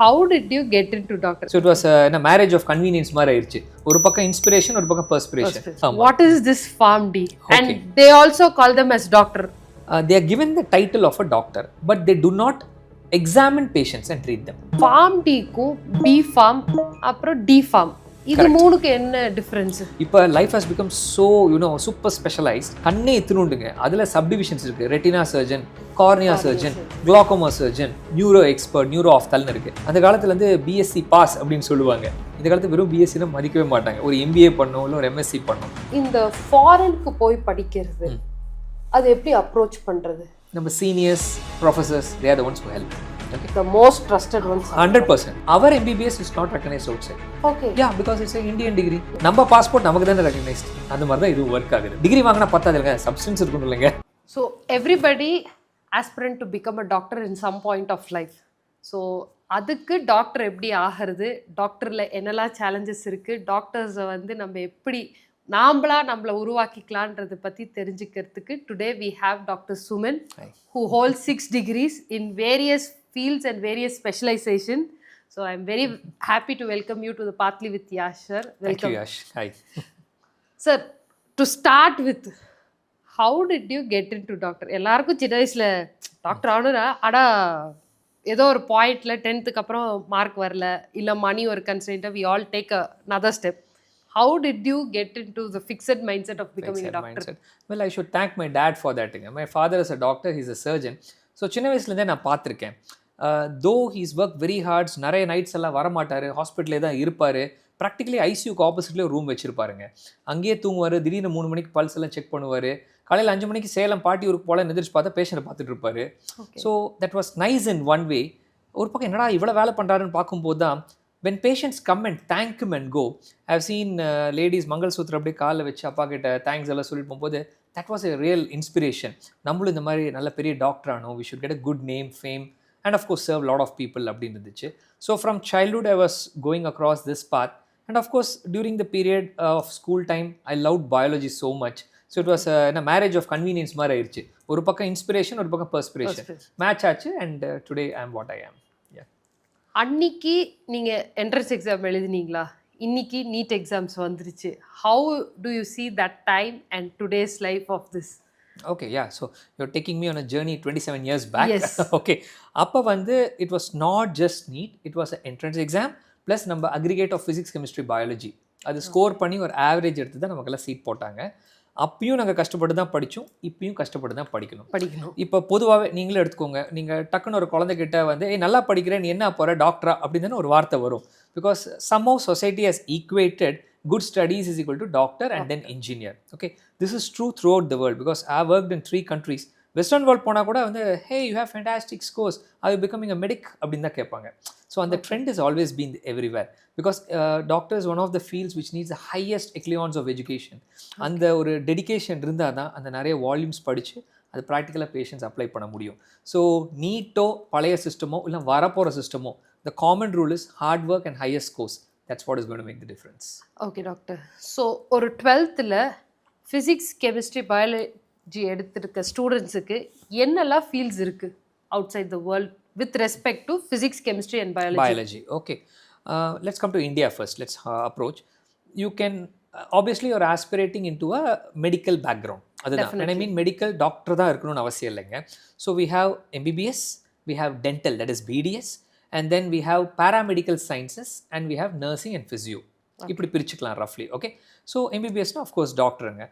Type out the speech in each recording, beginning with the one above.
How did you get into doctor? So it was a marriage of convenience மாதிரி ஆயிடுச்சு. ஒரு பக்கம் inspiration, ஒரு பக்கம் perspiration. What is this Pharm D? Okay. And they also call them as doctor. They are given the title of a doctor, but they do not examine patients and treat them. Pharm D க்கு B Pharm அப்புறம் D Pharm. இது மூணுக்கு என்ன difference? இப்போ life has become so super specialised. கண்ணே எத்துணுண்டுங்க. அதில் subdivisions இருக்குது. Retina surgeon, cornea surgeon, glaucoma surgeon, neuro expert, neuro ஆஃப்தால்னு இருக்குது. அந்த காலத்தில் வந்து பிஎஸ்சி பாஸ் அப்படின்னு சொல்லுவாங்க. இந்த காலத்தில் வெறும் பிஎஸ்சினா மதிக்கவே மாட்டாங்க. ஒரு எம்பிஏ பண்ணணும், இல்லை ஒரு எம்எஸ்சி பண்ணணும். இந்த ஃபாரினுக்கு போய் படிக்கிறது அது எப்படி அப்ரோச் பண்ணுறது? நம்ம seniors, professors, they are the ones who help. Okay. The most trusted ones. 100%. Our MBBS is not recognized outside. Okay. Yeah, because it's an Indian degree. நம்ம பாஸ்போர்ட் நமக்கு தானே recognized. அந்த மாதிரி தான் இது ஒர்க் ஆகுது. டிகிரி வாங்கினா பத்தாது இல்லைங்க, சப்ஸ்டன்ஸ் இருக்கணும் இல்லைங்க. So everybody aspirant to become a doctor in some point of life. So அதுக்கு டாக்டர் எப்படி ஆகிறது, டாக்டரில் என்னெல்லாம் சேலஞ்சஸ் இருக்குது, டாக்டர்ஸை வந்து நம்ம எப்படி நம்மளை உருவாக்கிக்கலான்றதை பற்றி தெரிஞ்சுக்கிறதுக்கு today we have Dr. Suman, who holds 6 degrees in various fields and various specialization. So I'm very happy to welcome you to the Pathli with Yash, sir. Welcome. Thank you, Yash. Hi. Sir, to start with, how did you get into doctor? எல்லாருக்கும் சின்ன வயசில் doctor ஆகணும்னா ஏதோ ஒரு பாயிண்டில் 10th அப்புறம் mark வரல, இல்லை மணி ஒரு கன்ஸ்ட்ரெயின்ட்டாக we all take another step. How did you get into the fixed mindset of becoming a doctor? Mindset. Well, I should thank my dad for that. My father is a doctor, he's a surgeon. So சின்ன வயசுலேருந்தே நான் பார்த்துருக்கேன். தோ he's work very hearts, நிறைய nights எல்லாம் வரமாட்டார், ஹாஸ்பிட்டலே தான் இருப்பார். ப்ராக்டிக்கலி ஐசியூக்கு ஆப்போசிட்லேயே ஒரு ரூம் வச்சுருப்பாருங்க. அங்கேயே தூங்குவார். திடீர்னு 3 மணிக்கு பல்ஸ் எல்லாம் செக் பண்ணுவார். காலையில் 5 மணிக்கு சேலம் பாட்டி ஊருக்கு போல எந்திரிச்சு பார்த்தா பேஷண்ட்டை பார்த்துட்டு இருப்பார். So that was nice in one way. ஒரு பக்கம் என்னடா இவ்வளோ வேலை பண்ணுறாருன்னு பார்க்கும்போது தான் when patients come and thank him and go, I've seen ladies Mangal சூத்திர அப்படியே காலில் வச்சு அப்பா கிட்ட தேங்க்ஸ் எல்லாம் சொல்லிட்டு போகும்போது that was a real inspiration. நம்மளும் இந்த மாதிரி நல்ல பெரிய டாக்டர் ஆனோம், we should get a good name, fame, and of course serve a lot of people அப்படின்னு இருந்துச்சு. So from childhood I was going across this path, and of course during the period of school time I loved biology so much. So it was a marriage of convenience மாதிரி ஆயிடுச்சு. ஒரு பக்கம் inspiration, ஒரு பக்கம் perspiration match ஆச்சு, and today I am what I am. அன்னைக்கு நீங்கள் entrance exam எழுதினீங்களா? இன்னைக்கு நீட் எக்ஸாம்ஸ் வந்துருச்சு. How do you see that time and today's life of this? Okay, yeah. So you're taking me on a journey 27 years back. Yes. Okay. அப்போ வந்து it was not just NEET, it was an entrance exam plus நம்ம aggregate of physics, chemistry, biology. அது score பண்ணி ஒரு average எடுத்து தான் நமக்கெல்லாம் seat போட்டாங்க. அப்பயும் நாங்கள் கஷ்டப்பட்டு தான் படித்தோம், இப்பயும் கஷ்டப்பட்டு தான் படிக்கணும். இப்போ பொதுவாகவே நீங்களே எடுத்துக்கோங்க, நீங்கள் டக்குன்னு ஒரு குழந்தைகிட்ட வந்து நல்லா படிக்கிறேன், நீ என்ன போகிற டாக்டரா அப்படின்னு தானே ஒரு வார்த்தை வரும். Because somehow society has equated good studies is equal to doctor and then engineer. Okay, this is true throughout the world because I have worked in 3 countries. Western world போனால் கூட வந்து hey you have fantastic scores, I becoming a medic அப்படின்னு தான் கேட்பாங்க. So அந்த trend is always been everywhere because doctor is one of the fields which needs the highest echelons of education. அந்த ஒரு dedication இருந்தால் தான் அந்த நிறைய வால்யூம்ஸ் படித்து அது ப்ராக்டிக்கலாக பேஷண்ட்ஸ் அப்ளை பண்ண முடியும். ஸோ நீட்டோ பழைய சிஸ்டமோ இல்லை வரப்போகிற சிஸ்டமோ, the common rule is hard work and highest scores. That's what is going to make the difference. Okay doctor. So ஒரு 12th ஃபிசிக்ஸ், கெமிஸ்ட்ரி, பயாலஜி எடுத்திருக்க ஸ்டூடெண்ட்ஸுக்கு என்னெல்லாம் ஃபீல்ட்ஸ் இருக்குது outside the world with respect to physics, chemistry and biology? Okay, let's come to India first. Let's approach. You can obviously you're aspirating into a medical background. அதுதான், and I mean medical doctor தான் இருக்கணும்னு அவசியம் இல்லைங்க. So we have MBBS, we have dental, that is BDS, and then we have paramedical sciences, and we have nursing and physio. இப்படி பிரிச்சுக்கலாம் roughly. Okay, so MBBS na of course doctorங்க.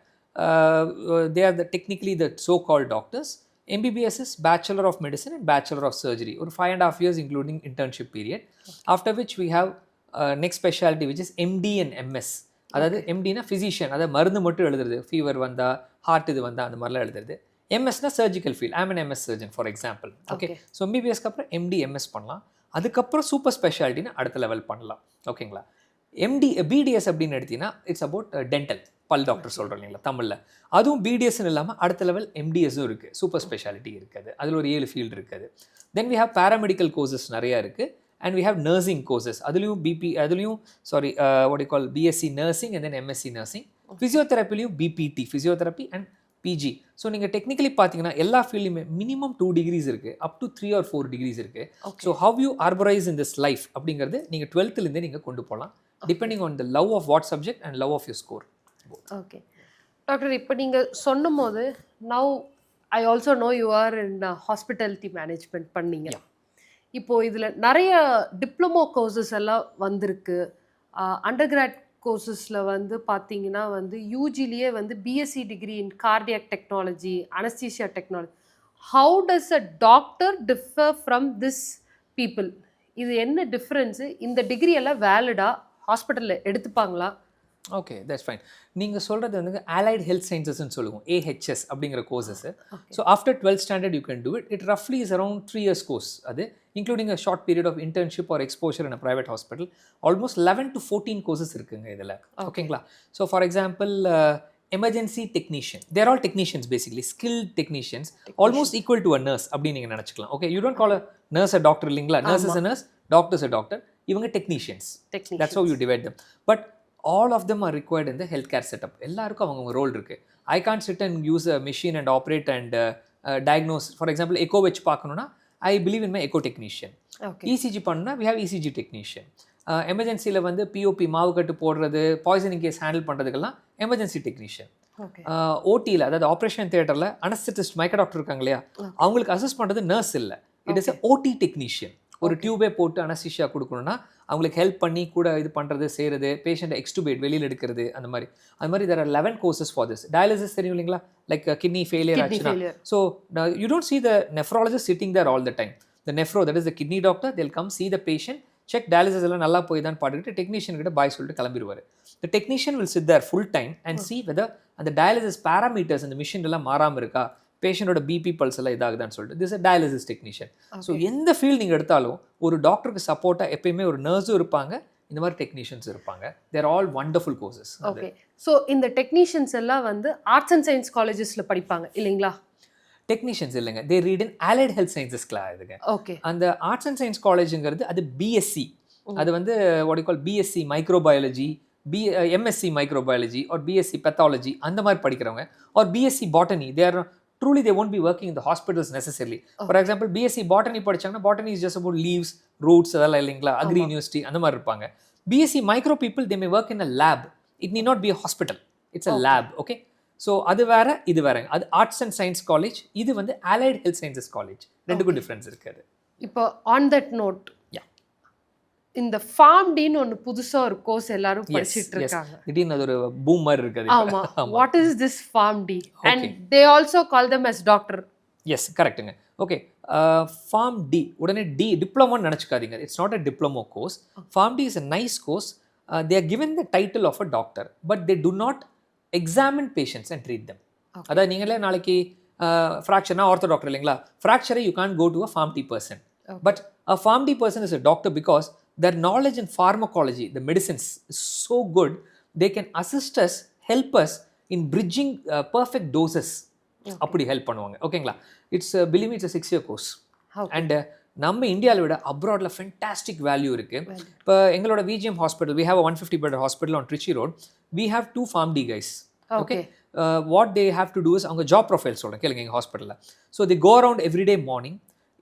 They are technically the so called doctors. MBBS is Bachelor of Medicine and Bachelor of Surgery, or 5.5 years including internship period. After which we have next specialty which is MD and MS. அதாவது எம்டினா physician, அதாவது மருந்து மட்டும் எழுதுறது, fever வந்தால், heart இது வந்தால் அந்த மாதிரிலாம் எழுதுறது. எம்எஸ்னா surgical field, I'm an MS surgeon for example. Okay, so எம்பிபிஎஸ்க்கு அப்புறம் எம்டி எம்எஸ் பண்ணலாம். அதுக்கப்புறம் சூப்பர் ஸ்பெஷாலிட்டின்னு அடுத்த லெவல் பண்ணலாம். ஓகேங்களா? பிடிஎஸ் அப்படின்னு எடுத்தீங்கன்னா இட்ஸ் அபவுட் டென்டல், பல் டாக்டர் சொல்கிறோம் இல்லைங்களா தமிழில். அதுவும் பிடிஎஸ்ன்னு இல்லாமல் அடுத்த லெவல் எம்டிஎஸும் இருக்குது, சூப்பர் ஸ்பெஷாலிட்டி இருக்குது. அதில் ஒரு 7 ஃபீல்டு இருக்குது. Then we have paramedical courses நிறையா இருக்குது. And we have nursing courses. அதுலேயும் what you call BSc nursing and then MSc nursing. Physiotherapy BPT, physiotherapy and PG. So நீங்கள் டெக்னிக்கலி பார்த்தீங்கன்னா எல்லா ஃபீல்டுமே மினிமம் 2 degrees இருக்குது, அப் டு 3 or 4 degrees இருக்குது. So how you prioritise in this life அப்படிங்கிறது நீங்கள் 12th நீங்கள் கொண்டு போகலாம், depending on the love of what subject and love of your score. Okay doctor, இப்போ நீங்கள் சொன்னும் போது now I also know you are in hospitality management பண்ணீங்க. இப்போது இதில் நிறைய டிப்ளமோ கோர்சஸ் எல்லாம் வந்திருக்கு. அண்டர் கிராட் கோர்சஸில் வந்து பார்த்தீங்கன்னா வந்து யூஜிலேயே வந்து BSc degree in cardiac technology, anaesthesia technology. How does a doctor differ from this people? இது என்ன டிஃப்ரென்ஸு? இந்த டிகிரி எல்லாம் வேலிடா ஹாஸ்பிட்டலில் எடுத்துப்பாங்களா? Okay, that's fine. நீங்கள் சொல்கிறது வந்து அலைட் ஹெல்த் சயின்சஸ்ன்னு சொல்லுவோம், ஏஹெச்எஸ் அப்படிங்கிற courses. So after 12th standard you can do it. It ரஃப்லி இஸ் அரௌண்ட் 3 years கோர்ஸ். அது including a short period of internship or exposure in a private hospital. Almost 11 to 14 courses இருக்குங்க இதில். ஓகேங்களா? So for example emergency technician, there all technicians basically, skilled technicians, almost equal to a nurse அப்படின்னு நீங்கள் நினச்சிக்கலாம். Okay, you don't call a nurse a doctor இல்லைங்களா? Nurse is a nurse, doctors a doctor. இவங்க technicians. That's how you divide them. But all of them are required in the healthcare setup. எல்லாருக்கும் அவங்க role இருக்கு. I can't sit and use a machine and operate and diagnose. For example, echo வச்சு பார்க்கணும்னா I believe in my echo technician. ECG பண்ணா we have ECG technician. எமர்ஜென்சியில் வந்து POP மாவு கட்டு போடுறது, பாய்சனிங் கேஸ் ஹேண்டில் பண்ணுறதுக்கெல்லாம் எமர்ஜென்சி டெக்னீஷியன். ஓடியில் அதாவது ஆப்ரேஷன் தியேட்டரில் அனஸ்தட்டிஸ்ட் மைக்க டாக்டர் இருக்காங்க இல்லையா, அவங்களுக்கு அசிஸ்ட் பண்ணுறது நர்ஸ் இல்லை, இட் இஸ் ஓடி டெக்னீஷியன். ஒரு டியூபே போட்டு அனஸ்தீசியா கொடுக்கணும்னா அவங்களுக்கு ஹெல்ப் பண்ணி கூட இது பண்ணுறது, செய்கிறது, பேஷண்ட்டை எக்ஸ்டுபேட் வெளியில் எடுக்கிறது, அந்த மாதிரி there are 11 courses for this. Dialysis தெரியும் இல்லைங்களா, லைக் கிட்னி ஃபெயிலியர் ஆச்சுன்னா. So you don't see the nephrologist sitting there all the time. The nephro, that is the kidney doctor, they'll come see the patient, check dialysis எல்லாம் நல்லா போய்தான் பார்த்துக்கிட்டு technician கிட்ட பாய் சொல்லிட்டு கிளம்பிடுவார். The technician will sit there full time and see whether அந்த dialysis parameters அந்த machine எல்லாம் மாறாமல் இருக்கா, பேஷண்டோட பிபி பல்ஸ் எல்லாம் இதாகுதான்னு சொல்லிட்டு. This a dialysis technician. So எந்த ஃபீல்டு நீங்கள் எடுத்தாலும் ஒரு டாக்டருக்கு சப்போர்ட்டாக எப்பயுமே ஒரு நர்ஸும் இருப்பாங்க, இந்த மாதிரி டெக்னீஷியன்ஸ் இருப்பாங்க. They're all wonderful courses. Okay, so இந்த டெக்னீஷியன்ஸ் எல்லாம் வந்து ஆர்ட்ஸ் அண்ட் சயின்ஸ் காலேஜஸில் படிப்பாங்க இல்லைங்களா? டெக்னீஷியன்ஸ் இல்லைங்க, they read in allied health sciences class. இதுங்க ஓகே, அந்த ஆர்ட்ஸ் அண்ட் சயின்ஸ் காலேஜுங்கிறது அது பிஎஸ்சி. அது வந்து what you call BSc microbiology, MSc microbiology or BSc pathology அந்த மாதிரி படிக்கிறவங்க, or BSc botany. There truly they won't be working in the hospitals necessarily. For example, BSc botany படிச்சாங்கன்னா botany is just about leaves, roots, அதெல்லாம் இல்லைங்களா, agri university அந்த மாதிரி இருப்பாங்க. BSc micro people, they may work in a lab. It need not be a hospital, it's a lab. Okay, so அது வேற இது வேற. அது ஆர்ட்ஸ் அண்ட் சயின்ஸ் காலேஜ், இது வந்து அலைட் ஹெல்த் சயின்சஸ் காலேஜ். ரெண்டுக்கும் டிஃபரன்ஸ் இருக்குது. இப்போ ஆன் தட் நோட், இந்த ஃபார்ம் டின்னு ஒன்று புதுசாக ஒரு கோர்ஸ் எல்லாரும் படிச்சுட்டு இருக்காங்க. திடீர்னு அது ஒரு பூம் மாதிரி இருக்குது. ஆமா, what is this Pharm D and they also call them as doctor? Yes, கரெக்ட்டுங்க. ஓகே, ஃபார்ம் டி உடனே டிப்ளமோன்னு நினச்சிக்காதீங்க. It's not a diploma course. Pharm D is a nice course. They are given the title of a doctor, but they do not examine patients and treat them. அதாவது நீங்களே நாளைக்கு ஃப்ராக்சர்னா ortho doctor இல்லைங்களா, ஃப்ராக்சரை you can go to a Pharm D person. But a Pharm D person is a doctor because their knowledge in pharmacology, the medicines, is so good. They can assist us, help us in bridging perfect doses. அப்படி help பண்ணுவாங்க. ஓகேங்களா? It's believe it's 6-year course. And நம்ம இந்தியாவில் விட அப்ராடில் fantastic value இருக்குது. இப்போ எங்களோட VGM hospital, we have a 150-bed hospital on Trichy Road. We have 2 pharm D guys. Okay, what they have to do is அவங்க job profile சொல்கிறேன் கேளுங்க. எங்கள் ஹாஸ்பிட்டலில் so they go around every day morning.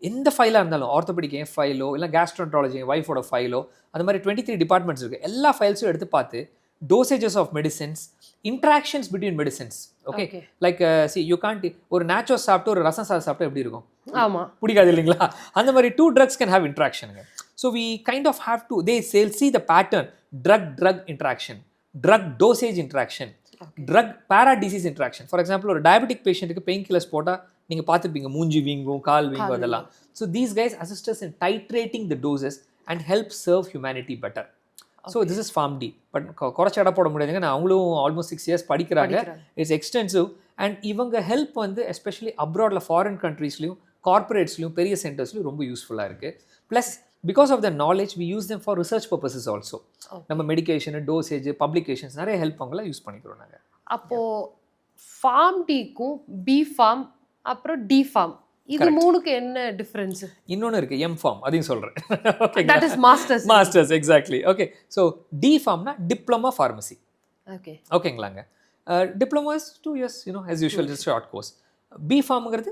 எந்த ஃபைலாக இருந்தாலும், orthopaedic என் ஃபைலோ இல்லை கேஸ்ட்ரோன்ட்ராலஜி என் ஒய்ஃபோட ஃபைலோ, அந்த மாதிரி 23 டிபார்ட்மெண்ட்ஸ் இருக்குது. எல்லா ஃபைல்ஸும் எடுத்து பார்த்து dosages of medicines, interactions between medicines. Okay, like see you can't ஒரு நேச்சோ சாப்பிட்டு ஒரு ரசம் சாப்பிட்டு எப்படி இருக்கும்? ஆமாம், பிடிக்காது இல்லைங்களா? அந்த மாதிரி 2 drugs can have interaction. So we kind of have to, they see the pattern, drug interaction, drug dosage interaction, drug para-disease interaction. For example, ஒரு டயபெட்டிக் பேஷண்ட்டுக்கு பெயின் கில்லர்ஸ் போட்டால் நீங்கள் பார்த்துருப்பீங்க, மூஞ்சி வீங்கும், கால் வீங்கும், அதெல்லாம். So these guys assist us in titrating the doses and help serve humanity better. So this is Pharm D. But குறைச்ச இடம் போட முடியாதுங்க. நான் அவங்களும் ஆல்மோஸ்ட் 6 years படிக்கிறாங்க. It's extensive. அண்ட் இவங்க ஹெல்ப் வந்து எஸ்பெஷலி அப்ராடில் ஃபாரின் கண்ட்ரீஸ்லையும் கார்பரேட்ஸ்லையும் பெரிய சென்டர்ஸ்லையும் ரொம்ப யூஸ்ஃபுல்லாக இருக்குது. Plus because of the knowledge we use them for research purposes also. நம்ம மெடிக்கேஷன், டோசேஜ், பப்ளிகேஷன்ஸ் நிறைய ஹெல்ப் அவங்களாம் யூஸ் பண்ணிக்கிறோம் நாங்கள். அப்போது ஃபார்ம் டிக்கும் பி ஃபார்ம் அப்புறம் டி ஃபார்ம், இது மூணுக்கு என்ன டிஃபரன்ஸ்? இன்னொன்று இருக்குது எம் ஃபார்ம், அதையும் சொல்கிறேன். Okay, that is masters exactly. Okay, so D ஃபார்ம்னா டிப்ளமா ஃபார்மசி. ஓகே, ஓகேங்களாங்க. Diploma is 2 years, as usual, just short course. B ஃபார்முங்கிறது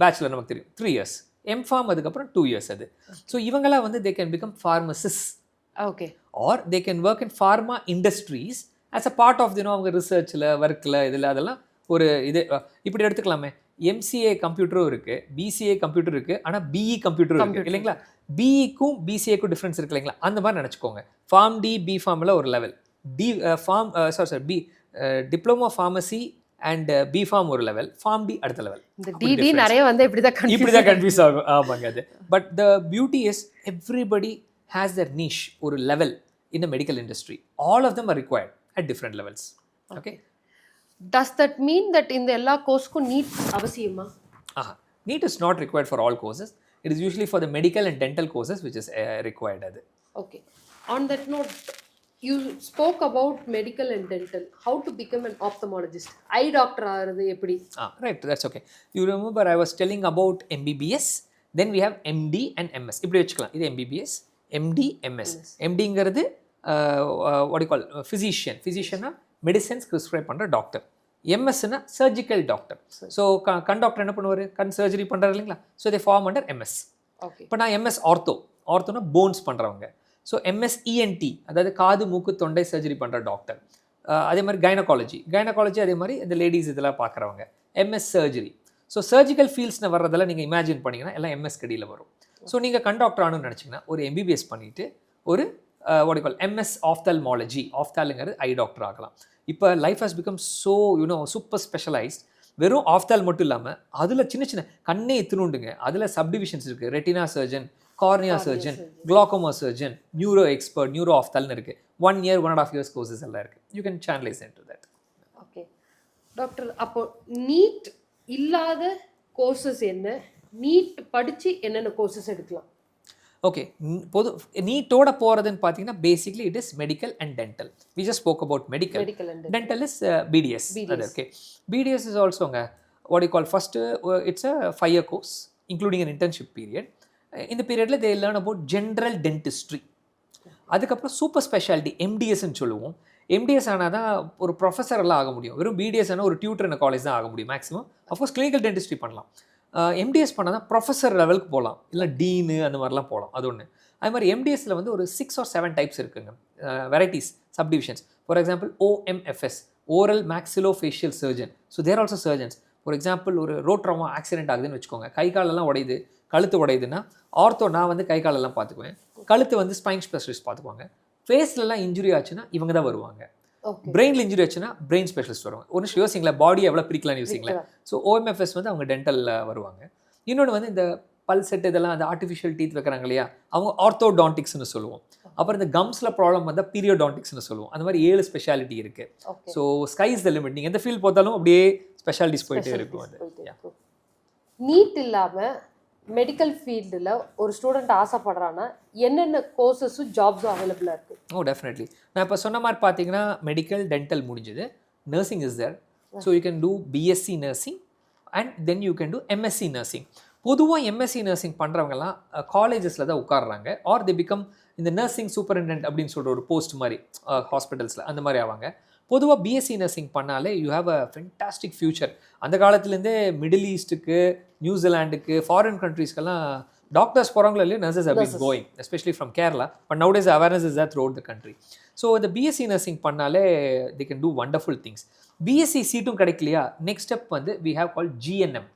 பேச்சுலர் நமக்கு தெரியும் 3 years. எம் ஃபார்ம் அதுக்கப்புறம் 2 years அது. ஸோ இவங்கெல்லாம் வந்து they can become pharmacists. Okay. Or they can work in pharma industries as a part of அவங்க ரிசர்ச்சில் ஒர்க்கில் இதில் அதெல்லாம் ஒரு இது இப்படி எடுத்துக்கலாமே. எம்சிஏ கம்ப்யூட்டரும் இருக்குது, பிசிஏ கம்ப்யூட்டர் இருக்குது, ஆனால் பிஇ கம்ப்யூட்டரும் இருக்குது இல்லைங்களா. பிஇக்கும் பிசிஏக்கும் டிஃப்ரென்ஸ் இருக்கு இல்லைங்களா, அந்த மாதிரி நினச்சிக்கோங்க. ஃபார்ம் டி பி ஃபார்மில் ஒரு level, diploma pharmacy and B Pharm ஒரு லெவல், ஃபார்ம் டி அடுத்த லெவல். இந்த டிடி நிறைய வந்து இப்படி தான் கன்ஃபியூஸ் ஆகும். ஆமாங்க அது. But the beauty is everybody has their niche or level in the medical industry. All of them are required at different levels. Okay. Does that mean that in the ella course ku NEET avasiyama? NEET is not required for all courses. It is usually for the medical and dental courses which is required. Okay. On that note, you spoke about medical and dental. How to become an ophthalmologist? Eye doctor ஆகிறது எப்படி? Right, that's okay. You remember I was telling about MBBS, then we have MD and MS. இப்படி வச்சுக்கலாம். இது MBBS, MD, MS. MDங்கிறது what you call physician medicines prescribe பண்ணுற doctor. எம்எஸ்னா surgical doctor. So கண் doctor என்ன பண்ணுவார், கண் சர்ஜரி பண்ணுறாரு இல்லைங்களா. So they form under MS. இப்போ நான் எம்எஸ் ஆர்த்தோனா போன்ஸ் பண்ணுறவங்க. ஸோ எம்எஸ்இஎன்டி அதாவது காது மூக்கு தொண்டை சர்ஜரி பண்ணுற டாக்டர். அதே மாதிரி கைனகாலஜி அதே மாதிரி இந்த லேடிஸ் இதெல்லாம் பார்க்குறவங்க. MS surgery. ஸோ சர்ஜிக்கல் ஃபீல்ட்ஸ்னு வர்றதெல்லாம் நீங்கள் இமேஜின் பண்ணிங்கன்னா எல்லாம் எம்எஸ் கடியில் வரும். ஸோ நீங்கள் கண் டாக்டர் ஆகணும்னு நினச்சிங்கன்னா ஒரு MBBS பண்ணிவிட்டு ஒரு what you call MS ophthalmology, ஆஃப்தாலுங்கிறது ஐ டாக்டர் ஆகலாம். இப்போ life has become so super specialised. வெறும் ஆஃப்தால் மட்டும் இல்லாமல் அதில் சின்ன சின்ன கண்ணே எத்துணுண்டுங்க, அதில் சப்டிவிஷன்ஸ் இருக்குது. Retina surgeon, cornea surgeon, glaucoma surgeon, neuro expert, neuro ஆஃப்தால்னு இருக்குது. 1 year 1.5 years கோர்சஸ் எல்லாம் இருக்குது. You can channelise into that. Okay doctor, அப்போ நீட் இல்லாத கோர்சஸ் என்ன, நீட் படித்து என்னென்ன கோர்சஸ் எடுக்கலாம்? ஓகே, நீட்டோட போகிறதுன்னு பார்த்தீங்கன்னா basically it is medical and dental. We just spoke about medical. Dental is BDS. Okay, BDS is ஆல்சோங்க what you call first it's a 5 year course including an internship period. இந்த பீரியடில் they learn about general dentistry. அதுக்கப்புறம் super speciality MDSன்னு சொல்லுவோம். MDS ஆனால் தான் ஒரு professor எல்லாம் ஆக முடியும். வெறும் BDS ஆனால் ஒரு டியூட்டர் இந்த காலேஜ் தான் ஆக முடியும் மேக்ஸிமம். அஃப்கோர்ஸ் கிளினிக்கல் டென்டிஸ்ட்ரி பண்ணலாம். MDS பண்ணால் தான் ப்ரொஃபஸர் லெவலுக்கு போகலாம், இல்லை டீனு அந்த மாதிரிலாம் போகலாம். அது ஒன்று. அது மாதிரி MDSல வந்து ஒரு 6 or 7 டைப்ஸ் இருக்குங்க, varieties, subdivisions. For example OMFS, oral maxillofacial surgeon. So there also surgeons. For example ஒரு ரோட் ட்ராமா ஆக்சிடென்ட் ஆகுதுன்னு வச்சுக்கோங்க, கை காலெல்லாம் உடையுது, கழுத்து உடையுதுன்னா ஆர்த்தோ நான் வந்து கை காலெல்லாம் பார்த்துக்குவேன், கழுத்து வந்து ஸ்பைன் ஸ்பெஷலிஸ்ட் பார்த்துக்குவாங்க. ஃபேஸ்லலாம் இன்ஜுரி ஆச்சுன்னா இவங்க தான் வருவாங்க. பிரெயினில் இன்ஜுரி ஆச்சுன்னா பிரெயின் ஸ்பெஷலிஸ்ட் வருவாங்க. ஒன்று யோசிங்களா, பாடி எவ்வளோ பிரிக்கலாம்னு யோசிங்களேன். ஸோ OMFS வந்து அவங்க டென்டலில் வருவாங்க. இன்னொன்று வந்து இந்த பல் செட் இதெல்லாம் அந்த ஆர்டிஃபிஷியல் டீத் வைக்கிறாங்க இல்லையா, அவங்க ஆர்த்தோடான்டிக்ஸ்னு சொல்லுவோம். அப்புறம் இந்த கம்ஸில் ப்ராப்ளம் வந்தால் பீரியோடான்டிக்ஸ்னு சொல்லுவோம். அந்த மாதிரி 7 ஸ்பெஷாலிட்டி இருக்குது. So sky is the limit. நீங்கள் எந்த ஃபீல்ட் பார்த்தாலும் அப்படியே ஸ்பெஷாலிட்டிஸ் போயிட்டே இருக்கும். அது நீட் இல்லாமல் மெடிக்கல் ஃபீல்டில் ஒரு ஸ்டூடெண்ட் ஆசைப்படுறான்னா என்னென்ன கோர்சஸும் ஜாப்ஸும் அவைலபிளாக இருக்குது? Oh definitely. நான் இப்போ சொன்ன மாதிரி பார்த்தீங்கன்னா மெடிக்கல் டென்டல் முடிஞ்சது, nursing is there. So you can do BSc nursing and then you can do MSc nursing. பொதுவாக MSc நர்சிங் பண்ணுறவங்கலாம் காலேஜஸில் தான் உட்காடுறாங்க. ஆர் தி பிகம் இந்த நர்சிங் சூப்பரிண்டென்ட் அப்படின்னு சொல்கிற ஒரு போஸ்ட் மாதிரி ஹாஸ்பிட்டல்ஸில் அந்த மாதிரி ஆவாங்க. பொதுவாக BSc நர்சிங் பண்ணாலே you have a fantastic future. அந்த காலத்துலேருந்தே மிடில் ஈஸ்ட்டுக்கு, நியூசிலாண்டுக்கு, ஃபாரின் கண்ட்ரீஸ்க்கெல்லாம் டாக்டர்ஸ் போகிறாங்களோ இல்லையோ, nurses have been going, especially from Kerala. But nowadays awareness is there throughout the country. So இந்த BSc நர்சிங் பண்ணாலே they can do wonderful things. BSc சீட்டும் கிடைக்கலையா, நெக்ஸ்ட் ஸ்டெப் வந்து we have called GNM.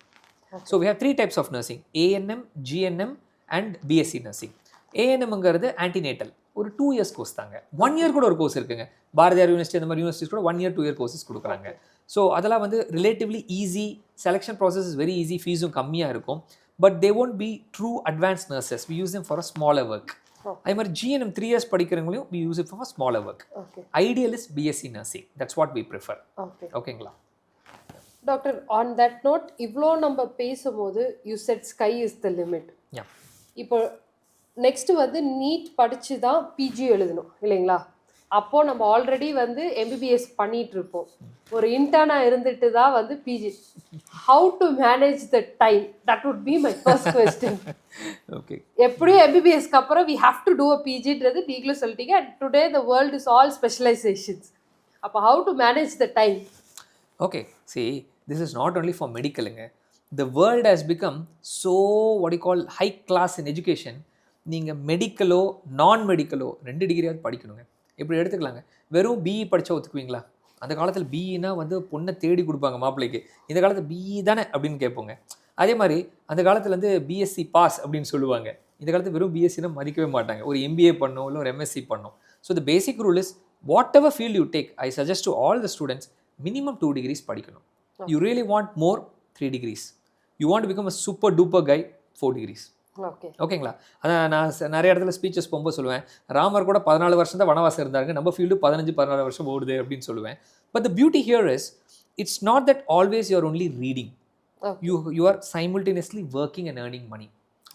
So we have 3 types of nursing, ANM, GNM and BSc nursing. ANMங்கிறது antenatal, ஒரு 2 years course தாங்க. 1 year கூட ஒரு course இருக்குங்க. பாரதியார் யூனிவர்சிட்டி அந்த மாதிரி யூனிவர்சிட்டிஸ் கூட 1 year 2 year கோர்சஸ் கொடுக்குறாங்க. ஸோ அதெல்லாம் வந்து relatively easy, selection process is very easy, ஃபீஸும் கம்மியாக இருக்கும். But they won't be true advanced nurses. We use them for a smaller work. அதே மாதிரி GNM 3 years படிக்கிறவங்களையும் we use it for smaller work. Ideal is BSc nursing. That's what we prefer. ஓகேங்களா doctor? On that note, இவ்வளோ நம்ம பேசும்போது you said sky is the limit. இப்போ next வந்து NEET படித்து தான் PG எழுதணும் இல்லைங்களா? அப்போது நம்ம ஆல்ரெடி வந்து MBBS பண்ணிகிட்டு இருப்போம், ஒரு இன்டர்னாக இருந்துட்டு தான் வந்து PG. How to manage the time? That would be my first question. Okay, எப்படியும் MBBSக்கு அப்புறம் we have to do a PGன்றது நீங்களும் சொல்லிட்டீங்க. And today the world is all specialisations. அப்போ how to manage the time? Okay, see, this is not only for medical. The world has become so, what you call, high class in education. நீங்கள் மெடிக்கலோ நான் மெடிக்கலோ 2 டிகிரியாவது படிக்கணுங்க. இப்படி எடுத்துக்கலாங்க. வெறும் BE படித்தா ஒத்துக்குவீங்களா? அந்த காலத்தில் பிஇனா வந்து பொண்ணை தேடி கொடுப்பாங்க மாப்பிள்ளைக்கு. இந்த காலத்தில் பிஇ தானே அப்படின்னு கேட்போங்க. அதே மாதிரி அந்த காலத்தில் வந்து பிஎஸ்சி பாஸ் அப்படின்னு சொல்லுவாங்க. இந்த காலத்தில் வெறும் பிஎஸ்சினா மதிக்கவே மாட்டாங்க. ஒரு எம்பிஏ பண்ணணும், இல்லை ஒரு எம்எஸ்சி பண்ணணும். So the basic rule is what ever field you take, I suggest to all the students minimum 2 degrees படிக்கணும். You really want more, 3 degrees. You want to become a super duper guy, 4 degrees. ஓகேங்களா? அதான் நான் நிறைய இடத்துல speeches போகும்போது சொல்லுவேன், ராமர் கூட 14 வருஷம் தான் வனவாசம் இருந்தாருங்க, நம்ம ஃபீல்டு 15-16 வருஷம் ஓடுது அப்படின்னு சொல்லுவேன். But the beauty here is, it's not that always you are only reading. You are simultaneously working and earning money.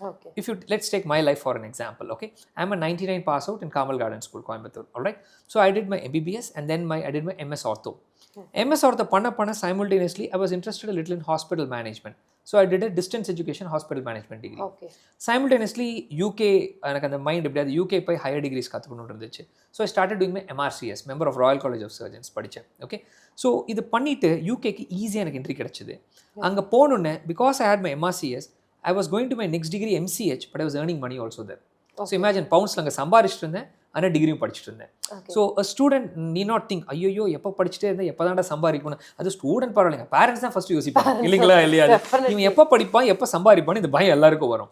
Okay. If you, let's take my life for an example. Okay, I'm a 99 pass out in Kamal Garden School, Coimbatore. All right, so I did my MBBS and then I did my MS Ortho. MS Ortho panna simultaneously I was interested a little in hospital management, so I did a distance education hospital management degree. Okay. Simultaneously UK எனக்கு அந்த mind எப்படியாவது UK போய் higher degrees கற்றுக்கணும்னு இருந்துச்சு. So I started doing my MRCS, member of Royal college of surgeons படித்தேன். Okay, so இது பண்ணிவிட்டு யூகேக்கு ஈஸியாக எனக்கு என்ட்ரி கிடச்சிது. அங்கே போகணுன்னு, because I had my MRCS, I was going to my next degree MCH, but I was earning money also there. Okay. So imagine, பவுண்ட்ஸில் அங்கே சம்பாரிச்சிட்டு இருந்தேன், ஆனால் டிகிரியும் படிச்சுட்டு இருந்தேன். ஸோ அ ஸ்டூடெண்ட் நீ நாட் திங்க், ஐயோ எப்போ படிச்சுட்டே இருந்தேன், எப்போ தாண்டா சம்பாதிக்கணும். அது ஸ்டூடெண்ட் பரவாயில்லைங்க, பேரண்ட்ஸ் தான் ஃபஸ்ட்டு யோசிப்பாங்க இல்லைங்களா? இல்லையா? இவன் எப்போ படிப்பான், எப்போ சம்பாதிப்பான்னு இந்த பயம் எல்லாருக்கும் வரும்.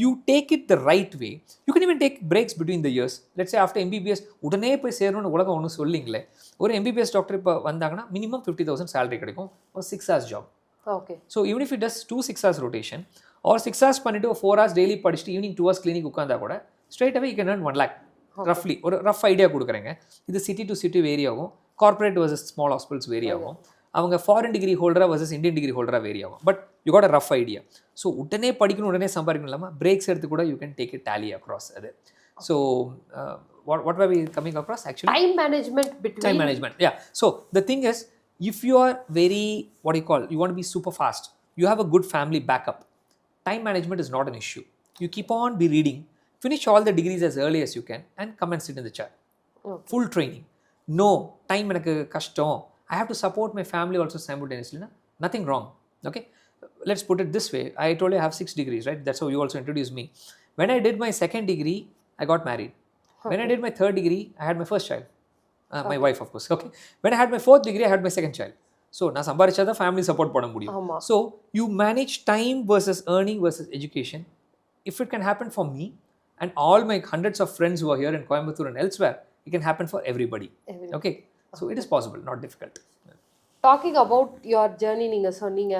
You take it the right way. You can even take breaks between the years. Let's say after MBBS உடனே போய் சேரணும்னு உலகம் ஒன்றும் சொல்லிங்களே. ஒரு MBBS டாக்டர் இப்போ வந்தாங்கன்னா மினிமம் 50,000 சேலரி கிடைக்கும், ஒரு 6 hours job. Okay, so even if it does 2 6 hours rotation or 6 hours பண்ணிட்டு 4 hours டெய்லி படிச்சுட்டு ஈவினிங் 2 hours கிளினிக் உட்காந்தா கூட straight away you can earn 1 lakh ரஃப்லி. ஒரு ரஃப் ஐடியா கொடுக்குறேங்க. இது சிட்டி டு சிட்டி வேரி ஆகும், corporate versus small hospitals vary ஆகும், அவங்க foreign degree ஹோல்டராக versus Indian degree ஹோல்டராக vary ஆகும். But you got a rough idea. So உடனே படிக்கணும், உடனே சம்பாதிக்கணும் இல்லாமல் பிரேக்ஸ் எடுத்து கூட you can take it daily across அது. So what were we coming across actually? Time management between. Time management, yeah. So the thing is, if you are very, what do you call, you want to be super fast, you have a good family backup, time management is not an issue. You keep on be reading, finish all the degrees as early as you can and come and sit in the chair. Okay. Full training. No time எனக்கு கஷ்டம், I have to support my family also simultaneously. Nothing wrong. Okay, let's put it this way. I told you I have 6 degrees, right? That's how you also introduced me. When I did my second degree, I got married. Okay. When I did my third degree, I had my first child. My wife, of course. Okay. When I had my fourth degree, I had my second child. So நான் சம்பாரிச்சா தான் family support பண்ண முடியும். So you manage time versus earning versus education. If it can happen for me and all my hundreds of friends who are here in Coimbatore and elsewhere, it can happen for everybody. Okay, so it is possible, not difficult. Talking about your journey, நீங்க சொன்னீங்க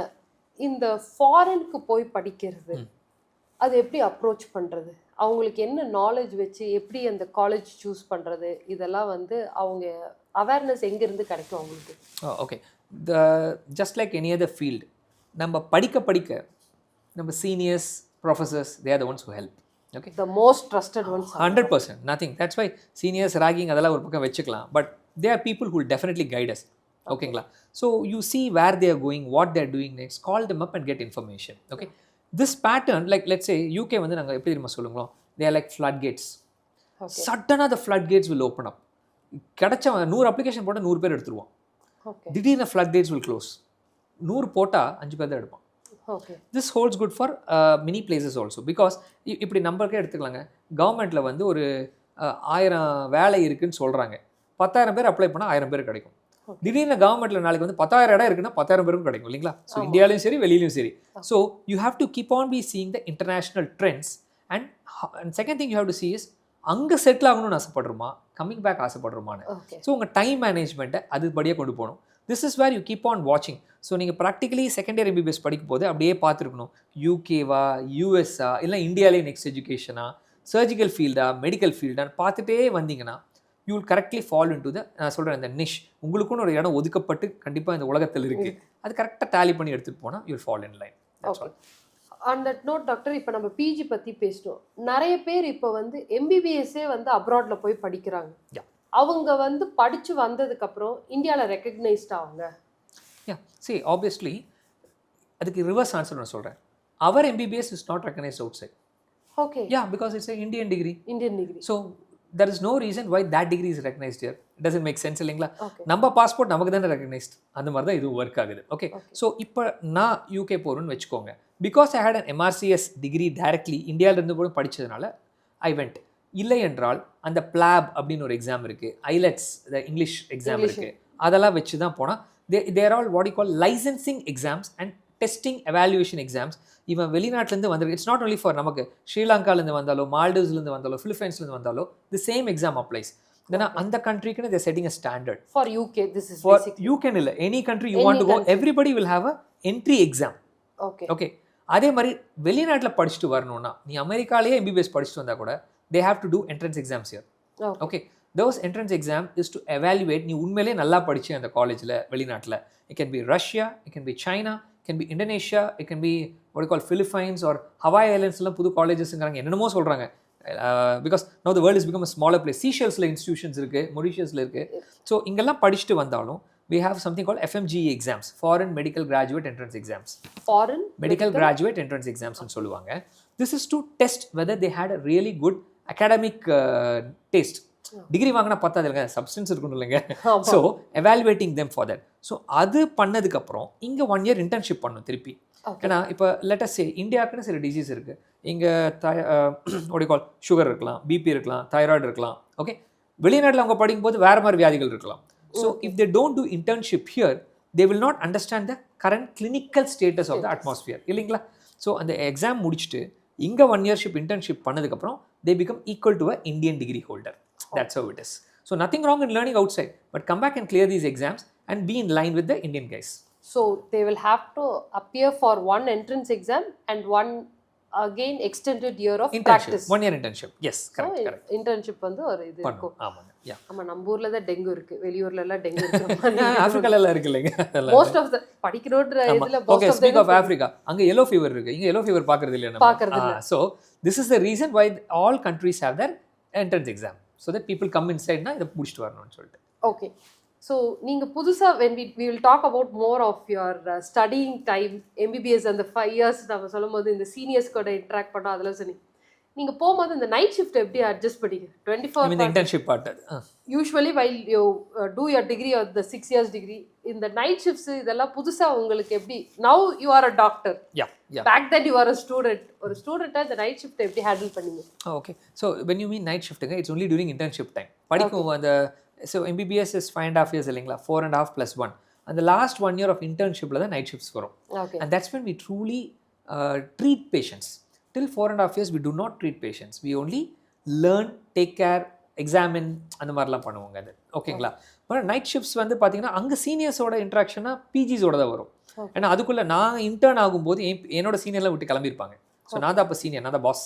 இந்த ஃபாரினுக்கு போய் படிக்கிறது, அது எப்படி approach பண்ணுறது, அவங்களுக்கு என்ன நாலேஜ் வச்சு எப்படி அந்த காலேஜ் சூஸ் பண்ணுறது, இதெல்லாம் வந்து அவங்க அவேர்னஸ் எங்கேருந்து கிடைக்கும் அவங்களுக்கு? Okay, just like any other field, நம்ம படிக்க நம்ம seniors, professors, they are the ones who help. Okay, the most trusted ones. 100%, nothing. That's why seniors ragging அதெல்லாம் ஒரு பக்கம் வச்சுக்கலாம், but they are people who will definitely guide us. ஓகேங்களா? So you see where they are going, what they're doing next, call them up and get information. Okay, this pattern, like let's say UK வந்து நாங்கள் எப்படி நம்ம சொல்லுங்களோம், they are like flood gates. சடனாக the flood gates will open up. கிடைச்ச 100 application போட்டால் 100 பேர் எடுத்துருவான். திடீர்னு ஃப்ளட் கேட்ஸ் வில் க்ளோஸ். 100 போட்டால் 5 பேர் தான் எடுப்பான். This holds good for many places also. Because இப்படி நம்பருக்கே எடுத்துக்கலாங்க. கவர்மெண்ட்டில் வந்து ஒரு 1000 வேலை இருக்குதுன்னு சொல்கிறாங்க, 10,000 பேர் அப்ளை பண்ணால் 1000 பேர் கிடைக்கும். திடீர்னு கவர்மெண்ட்டில் நாளைக்கு வந்து 10,000 இடம் இருக்குன்னா 10,000 பேருக்கும் கிடைக்கும் இல்லைங்களா? ஸோ இந்தியாவிலையும் சரி வெளியிலையும் சரி. So you have to keep on be seeing the international trends. And second thing you have to see is, அங்கே செட்டில் ஆகணும்னு ஆசைப்படுறோமா, கம்மிங் பேக் ஆசைப்படுறோமான்னு. ஸோ உங்கள் டைம் மேனேஜ்மெண்ட்டை அதுபடியாக கொண்டு போகணும். This is where you keep on வாட்சிங். ஸோ நீங்கள் ப்ராக்டிகலி செகண்ட் இயர் MBBS படிக்கும் போது அப்படியே பார்த்துருக்கணும், யூகேவா, யூஎஸ்ஆ, இல்லை இந்தியாவிலே நெக்ஸ்ட் எஜுகேஷனா, சர்ஜிக்கல் ஃபீல்டா, மெடிக்கல் ஃபீல்டான்னு பார்த்துட்டே வந்தீங்கன்னா you will correctly fall in to the, நான் சொல்கிறேன், இந்த நிஷ் உங்களுக்குன்னு ஒரு இடம் ஒதுக்கப்பட்டு கண்டிப்பாக இந்த உலகத்தில் இருக்குது. அது கரெக்டாக டேலி பண்ணி எடுத்துகிட்டு போனால் you will fall in line. On that note doctor, இப்போ நம்ம பிஜி பற்றி பேசிட்டோம். நிறைய பேர் இப்போ வந்து MBBSே வந்து அப்ராடில் போய் படிக்கிறாங்க. அவங்க வந்து படித்து வந்ததுக்கப்புறம் இந்தியாவில் ரெக்கக்னைஸ்ட் ஆகுங்க. See, obviously, அதுக்கு ரிவர்ஸ் ஆன்சர் நான் சொல்கிறேன். அவர் MBBS is not recognized outside. Okay. Yeah, because it's an Indian degree. Indian degree. So there is no reason why that degree is recognized here. It doesn't make sense இல்லைங்களா? Okay நம்ம passport நமக்கு தானே recognised. அந்த மாதிரி தான் இது work ஆகுது. Okay, so இப்போ நான் யூகே போகிறேன்னு வச்சுக்கோங்க. Because I had an MRCS degree directly இந்தியாவிலேருந்து கூட படித்ததுனால ஐ வெண்ட். இல்லை என்றால் அந்த பிளாப் அப்படின்னு ஒரு எக்ஸாம் இருக்குது, ஐலெட்ஸ் இங்கிலீஷ் எக்ஸாம் இருக்குது, அதெல்லாம் வச்சு தான் போனால் they're all what you call licensing exams and testing evaluation exams. இவன் வெளிநாட்டிலேருந்து வந்திருக்கு. இட்ஸ் நாட் ஒன்லி ஃபார் நமக்கு ஸ்ரீலங்காலேருந்து வந்தாலோ மால்டீவ்ஸ்லேருந்து வந்தாலோ ஃபிலிப்பைன்ஸ்லேருந்து வந்தாலோ தி சேம் எக்ஸாம் அப்ளைஸ். ஏன்னா அந்த கண்ட்ரிக்குன்னு they're setting a standard. For UK this is for UK இல்லை, any country you want to go, everybody will have a entry exam. Okay okay, அதே மாதிரி வெளிநாட்டில் படிச்சுட்டு வரணும்னா நீ அமெரிக்காலேயே MBBS படிச்சுட்டு வந்தால் கூட they have to do entrance exams here. Okay, those entrance exam is to evaluate நீ உண்மையிலேயே நல்லா படிச்சு அந்த காலேஜில் வெளிநாட்டில். It can be Russia, it can be China, it can be Indonesia, it can be what you call Philippines or Hawaii Islandsலாம் புது காலேஜஸ்ங்கிறாங்க, என்னென்னமோ சொல்கிறாங்க. Because now the world has become a smaller place. Seychellesல institutions இருக்குது, Mauritiusல இருக்குது. So இங்கெல்லாம் படிச்சுட்டு வந்தாலும் we have something called FMGE exams, Foreign Medical Graduate Entrance Exams. Foreign Medical Graduate Entrance Exams ன்னு சொல்லுவாங்க. This is to test whether they had a really good academic taste. Degree வாங்கினா பத்தாது இல்லைங்க, சப்ஸ்டன்ஸ் இருக்கணும் இல்லைங்க. So evaluating them for that. So அது பண்ணதுக்கப்புறம் இங்கே 1 year இன்டர்ன்ஷிப் பண்ணணும் திருப்பி. ஏன்னா இப்போ லெட்டஸ் சே இந்தியாவுக்குன்னு சில டிசீஸ் இருக்குது. இங்கே கால் சுகர் இருக்கலாம், பிபி இருக்கலாம், தைராய்டு இருக்கலாம். ஓகே, வெளிநாட்டில் அவங்க படிக்கும்போது வேறு மாதிரி வியாதிகள் இருக்கலாம். So if they don't do internship here they will not understand the current clinical status of the atmosphere இல்லைங்களா? ஸோ அந்த எக்ஸாம் முடிச்சுட்டு இங்கே 1 year பண்ணதுக்கப்புறம் they become equal to an Indian degree holder. That's how it is. So nothing wrong in learning outside, but come back and clear these exams and be in line with the Indian guys. So they will have to appear for one entrance exam and one again extended year of practice. 1 year internship. Yes, correct, correct. Internship வந்து ஒரு இது இருக்கும். ஆமாங்க. யா. ஆமா, நம்ம ஊர்ல தான் dengue இருக்கு, வெளியூர்ல எல்லாம் டெங்கு இருக்கு. ஆப்பிரிக்கால எல்லாம் இருக்கு இல்லைங்க. Most of the படிக்கிறோன்ற இதுல okay, speak of Africa, அங்க yellow fever இருக்கு. இங்க yellow fever பார்க்கறது இல்லையா நம்ம? So this is the reason why all countries have their entrance exam, so that people come inside na இத முடிச்சிட்டு வரணும்னு சொல்லிட்டு. Okay, so நீங்க புதுசா when we will talk about more of your studying time, MBBS and the 5 years நம்ம சொல்லும்போது இந்த seniors கூட இன்டராக்ட் பண்ணோம். அதெல்லாம் சொன்னீங்க. நீங்க போகும்போது இந்த நைட் ஷிஃப்ட் எப்படி அட்ஜஸ்ட் பண்ணீங்க? 24 இந்த internship part. Usually while you do your degree or the 6 years degree, இந்த நைட் ஷிஃப்ட்ஸ் இதெல்லாம் புதுசா உங்களுக்கு எப்படி? Now you are a doctor. Yeah, yeah. Back then you are a student. ஒரு ஸ்டூடெண்டா இந்த நைட் ஷிஃப்ட் எப்படி ஹேண்டில் பண்ணீங்க? Okay, so when you mean night shift, it's only during internship time. படிக்கும் அந்த so MBBS is 5.5 years இல்லைங்களா, 4.5 plus 1. And the last 1 year of internshipல தான் night shifts வரும். Okay. And that's when we truly treat patients. Till 4.5 years we do not treat patients. We only learn, take care, examine அந்த மாதிரிலாம் பண்ணுவாங்க அது. ஓகேங்களா? But night shifts வந்து பார்த்தீங்கன்னா அங்கே சீனியர்ஸோட இன்ட்ராக்ஷனாக பிஜிஸோட தான் வரும். ஏன்னா அதுக்குள்ளே நான் இன்டர்ன் ஆகும்போது என்னோட சீனியர்லாம் விட்டு கிளம்பியிருப்பாங்க. ஸோ நான் தான் அப்போ சீனியர், நான் தான் பாஸ்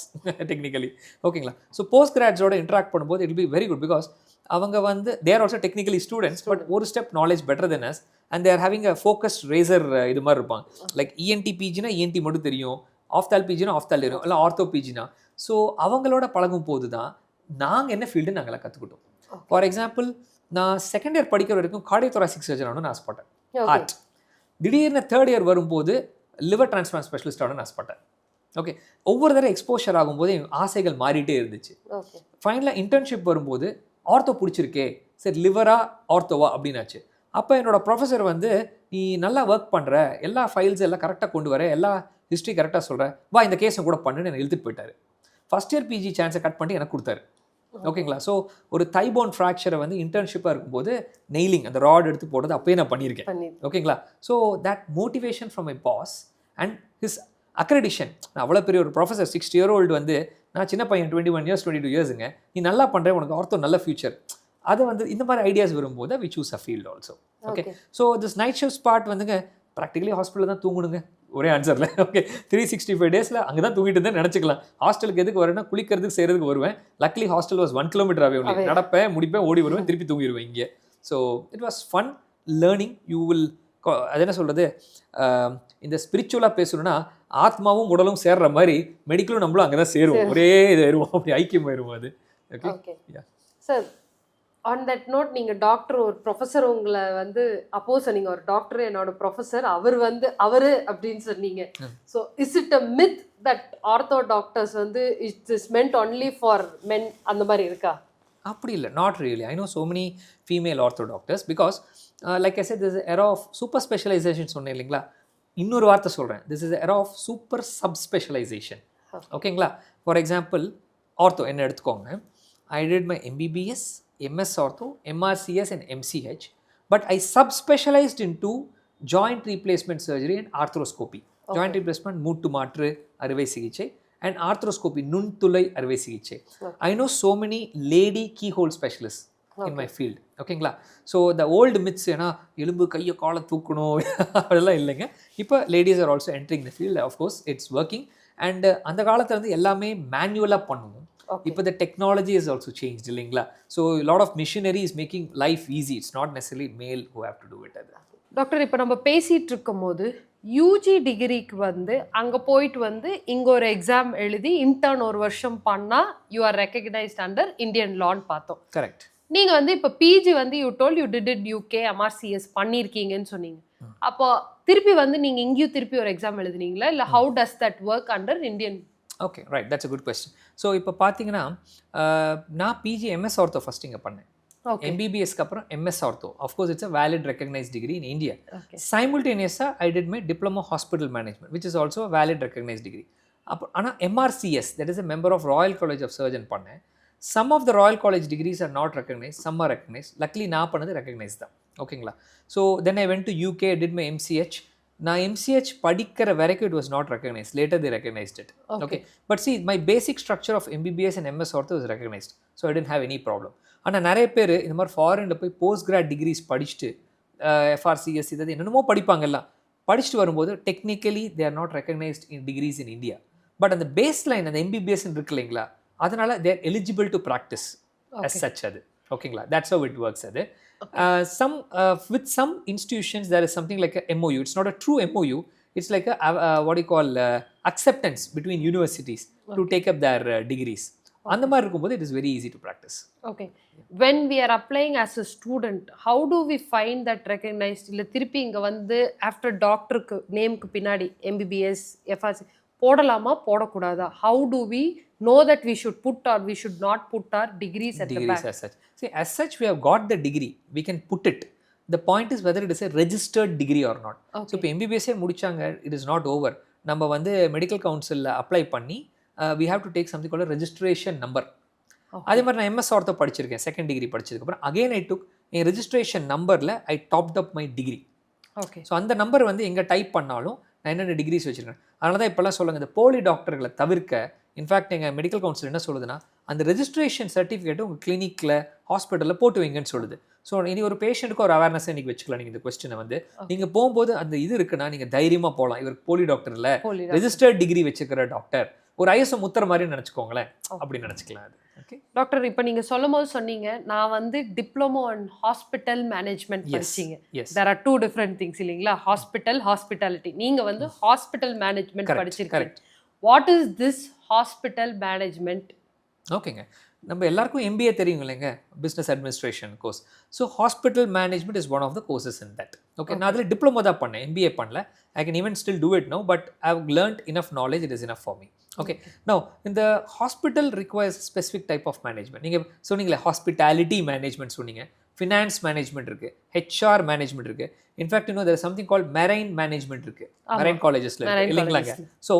டெக்னிக்கலி. ஓகேங்களா? ஸோ போஸ்ட் கிராட்ஸோட இன்ட்ராக்ட் பண்ணும்போது it be very good, because அவங்க வந்து there also technically students, but ஒரு step knowledge better then us, and there having a focused racer இது மாதிரி இருப்பாங்க. லைக் இஎன்டி பிஜினா இஎன்டி மட்டும் தெரியும், ஆஃப்தால் பிஜினா ஆஃப்தால் தெரியும், இல்லை ஆர்த்தோ பிஜினா. ஸோ அவங்களோட பழகும் போது தான் நாங்கள் என்ன ஃபீல்டு நாங்களாம் கற்றுக்கிட்டோம். ஃபார் எக்ஸாம்பிள், நான் செகண்ட் இயர் படிக்கிற வரைக்கும் கார்டியோதொராசிக் சர்ஜன் ஆகணும்னு ஆசைப்பட்டேன், ஹார்ட். திடீர்னு தேர்ட் இயர் வரும்போது லிவர் டிரான்ஸ்பிளான்ட் ஸ்பெஷலிஸ்ட் ஆகணும்னு ஆசைப்பட்டேன். ஓகே, ஒவ்வொரு தடவை எக்ஸ்போஷர் ஆகும்போது என் ஆசைகள் மாறிட்டே இருந்துச்சு. ஃபைனலாக இன்டர்ன்ஷிப் வரும்போது ஆர்த்தோ பிடிச்சிருக்கே, சரி லிவரா ஆர்த்தோவா அப்படின்னாச்சு. அப்போ என்னோட ப்ரொஃபஸர் வந்து, நீ நல்லா ஒர்க் பண்ணுற, எல்லா ஃபைல்ஸ் எல்லாம் கரெக்டாக கொண்டு வர, எல்லா ஹிஸ்ட்ரி கரெக்டாக சொல்கிற, வா இந்த கேஸை கூட பண்ணுன்னு என்னை இழுத்துட்டு போயிட்டார். ஃபஸ்ட் இயர் பிஜி சான்ஸை கட் பண்ணி எனக்கு கொடுத்தாரு. ஓகேங்களா? ஸோ ஒரு தைபோன் ஃப்ராக்சரை வந்து இன்டர்ன்ஷிப்பாக இருக்கும்போது நெய்லிங் அந்த ராட் எடுத்து போட்டது அப்போயே நான் பண்ணியிருக்கேன். ஓகேங்களா? So that motivation from my boss and his accreditation. நான் அவ்வளோ பெரிய ஒரு ப்ரொஃபஸர், 60 year old வந்து, நான் சின்ன பையன் 21 years 22 yearsங்க, நீ நல்லா பண்ணுற, உனக்கு ஆர்த்தோ நல்ல ஃபியூச்சர். அதை வந்து இந்த மாதிரி ஐடியாஸ் வரும்போது we choose a field also. Okay, so this night shift part வந்துங்க ப்ராக்டிகலி ஹாஸ்பிட்டலில் தான் தூங்கணுங்க, ஒரே ஆன்சரில். ஓகே, 365 days அங்கே தான் தூங்கிட்டு இருந்தேன் நினச்சிக்கலாம். ஹாஸ்டலுக்கு எதுக்கு வரேன்னா குளிக்கிறதுக்கு செய்கிறதுக்கு வருவேன். Luckily hostel was 1 kilometer away only. நடப்பேன், முடிப்பேன், ஓடி வருவேன், திருப்பி தூங்கிடுவேன் இங்கே. So it was fun learning. You will, அது என்ன சொல்கிறது, இந்த ஸ்பிரிச்சுவலாக பேசணும்னா ஆத்மாவும் உடலும் சேர்ற மாதிரி மெடிக்கலும் நம்மளும் அங்கே தான் சேருவோம், ஒரே இது ஏறுவோம், அப்படி ஐக்கியம் ஆயிடுவோம் அது. Okay sir, on that note, நீங்கள் டாக்டர், ஒரு ப்ரொஃபஸர் உங்களை வந்து அப்போஸ் சொன்னீங்க, ஒரு டாக்டர் என்னோட ப்ரொஃபஸர், அவரு அப்படின்னு சொன்னீங்க. So is it a myth that ortho doctors வந்து it's is meant only for men, அந்த மாதிரி இருக்கா? அப்படி இல்லை, not really. I know so many female ortho doctors because like I said, this is era of super specialization சொன்னேன் இல்லைங்களா. இன்னொரு வார்த்தை சொல்கிறேன், this is era of super subspecialization. ஓகேங்களா. ஃபார் எக்ஸாம்பிள் ஆர்த்தோ என்ன எடுத்துக்கோங்க. I did my MBBS, MS ortho, MRCS and MCH, but I subspecialized into joint replacement surgery and arthroscopy. Joint replacement மூட்டு மாற்று அறுவை சிகிச்சை and arthroscopy நுண்துளை அறுவை சிகிச்சை. I know so many lady keyhole specialists in my field. ஓகேங்களா. So the old myths ஏன்னா எலும்பு கையை காலை தூக்கணும் அதெல்லாம் இல்லைங்க. இப்போ ladies are also entering the field. Of course it's working. And அந்த காலத்தில் வந்து எல்லாமே மேனுவலாக பண்ணுவோம். இப்போ the technology is also changed இல்லைங்களா. So lot of machinery is making life easy. It's not necessary male who have to do it. Doctor இப்போ நம்ம பேசிகிட்டு இருக்கும் போது யூஜி டிகிரிக்கு வந்து அங்கே போயிட்டு வந்து இங்கே ஒரு எக்ஸாம் எழுதி இன்டர்ன் ஒரு வருஷம் பண்ணால் you are recognized under Indian லான்னு பார்த்தோம். கரெக்ட். நீங்கள் வந்து இப்போ பிஜி வந்து you told you did UK MRCS பண்ணியிருக்கீங்கன்னு சொன்னீங்க. அப்போ திருப்பி வந்து நீங்கள் இங்கேயும் திருப்பி ஒரு எக்ஸாம் எழுதுனீங்களா இல்லை how does that work under Indian? Okay, right, that's a good question. So இப்போ பார்த்தீங்கன்னா நான் பிஜி MS ஆர்த்தோ ஃபஸ்ட் இங்கே பண்ணேன். MBBSக்கு அப்புறம் MS ortho. Of course it's a valid recognized degree in India. சைமல்டேனியஸாக I did my diploma hospital management which is also valid recognized degree. அப்போ ஆனால் MRCS, that is a member of Royal college of Surgeon பண்ணேன். Some of the Royal College degrees are not recognize, some are recognize. Luckily நான் பண்ணது recognize தான். ஓகேங்களா. So then I went to UK, did my MCH. நான் MCH படிக்கிற வரைக்கும் it was not recognised. Later they recognised it. Okay, but see my basic structure of MBBS and MS ortho is recognised. So I didn't have any problem. ஆனால் நிறைய பேர் இந்த மாதிரி ஃபாரினில் போய் போஸ்ட் கிராட் டிகிரிஸ் படிச்சுட்டு FRCS இது என்னென்னமோ படிப்பாங்கல்லாம் படிச்சுட்டு வரும்போது technically they are not recognised in degrees in India. But அந்த பேஸ் லைன் அந்த MBBS இருக்கு இல்லைங்களா, அதனால they are eligible to practise as such. அது ஓகேங்களா. That's how it works. அது with some institutions there is something like a MOU. It's not a true MOU. It's like a what do you call acceptance between universities to take up their degrees. அந்த மாதிரி இருக்கும்போது it is very easy to practice. Okay. When we are applying as a student, how do we find that recognized? இல்லை திருப்பி இங்கே வந்து after டாக்டருக்கு நேமுக்கு பின்னாடி MBBS FRC போடலாமா போடக்கூடாதா? How do we know that we should put or we should not put our degrees at the back? As such. See, as such we have got the degree, we can put it. The point is whether it is a registered degree or not. So இப்போ MBBS முடிச்சாங்க, it is not over. நம்ம வந்து medical கவுன்சிலில் apply பண்ணி we have to take something called a registration number. அதே மாதிரி நான் MS ortho படிச்சிருக்கேன். செகண்ட் டிகிரி படிச்சதுக்கப்புறம் அகெயின் ஐ டுக் என் ரெஜிஸ்ட்ரேஷன் நம்பரில் I topped up my degree. Okay. So அந்த நம்பர் வந்து எங்கே டைப் பண்ணாலும் நான் என்னென்ன டிகிரிஸ் வச்சுருக்கேன். அதனால தான் இப்போல்லாம் சொல்லுங்கள், இந்த போலி டாக்டர்களை தவிர்க்க இன்ஃபேக்ட் எங்கள் மெடிக்கல் கவுன்சில் என்ன சொல்லுதுன்னா, அந்த ரெஜிஸ்ட்ரேஷன் சர்டிஃபிகேட்டு உங்கள் கிளினிக்கில் ஹாஸ்பிட்டலில் போட்டு வைங்கன்னு சொல்லுது. ஸோ இனி ஒரு பேஷண்ட்டுக்கு ஒரு அவேர்னஸ் இன்றைக்கி வச்சுக்கலாம். நீங்கள் இந்த கொஸ்டினை வந்து நீங்கள் போகும்போது அந்த இது இருக்குன்னா நீங்கள் தைரியமாக போகலாம். இவர் போலி டாக்டர் இல்லை, ரெஜிஸ்டர்ட் டிகிரி வச்சுக்கிற டாக்டர், ஒரு ISO முத்திர மாதிரி நினச்சிக்கோங்களேன், அப்படி நினச்சிக்கலாம். அது ஓகே. டாக்டர் இப்போ நீங்கள் சொல்லும் போது சொன்னீங்க நான் வந்து டிப்ளமோ அண்ட் ஹாஸ்பிட்டல் மேனேஜ்மெண்ட் படிச்சிங்க. There are two different things இல்லைங்களா, ஹாஸ்பிட்டல் ஹாஸ்பிட்டாலிட்டி. நீங்கள் வந்து ஹாஸ்பிட்டல் மேனேஜ்மெண்ட் படிச்சிருக்கீங்க. What is this hospital management? ஓகேங்க, நம்ம எல்லாருக்கும் MBA தெரியும் இல்லைங்க, business administration course. So hospital management is one of the courses in that. Okay, நான் அதில் டிப்ளமோ தான் பண்ணேன், MBA பண்ணல. I can even still do it now, but I've learned enough knowledge, it is enough for me. Okay, now in the hospital requires a specific type of management. நீங்கள் சொன்னீங்களே hospitality management சொன்னீங்க, finance management இருக்குது, HR management இருக்குது. In fact இன்னும் there is something called marine management இருக்குது, marine collegesல இருக்குது இல்லைங்களாங்க. So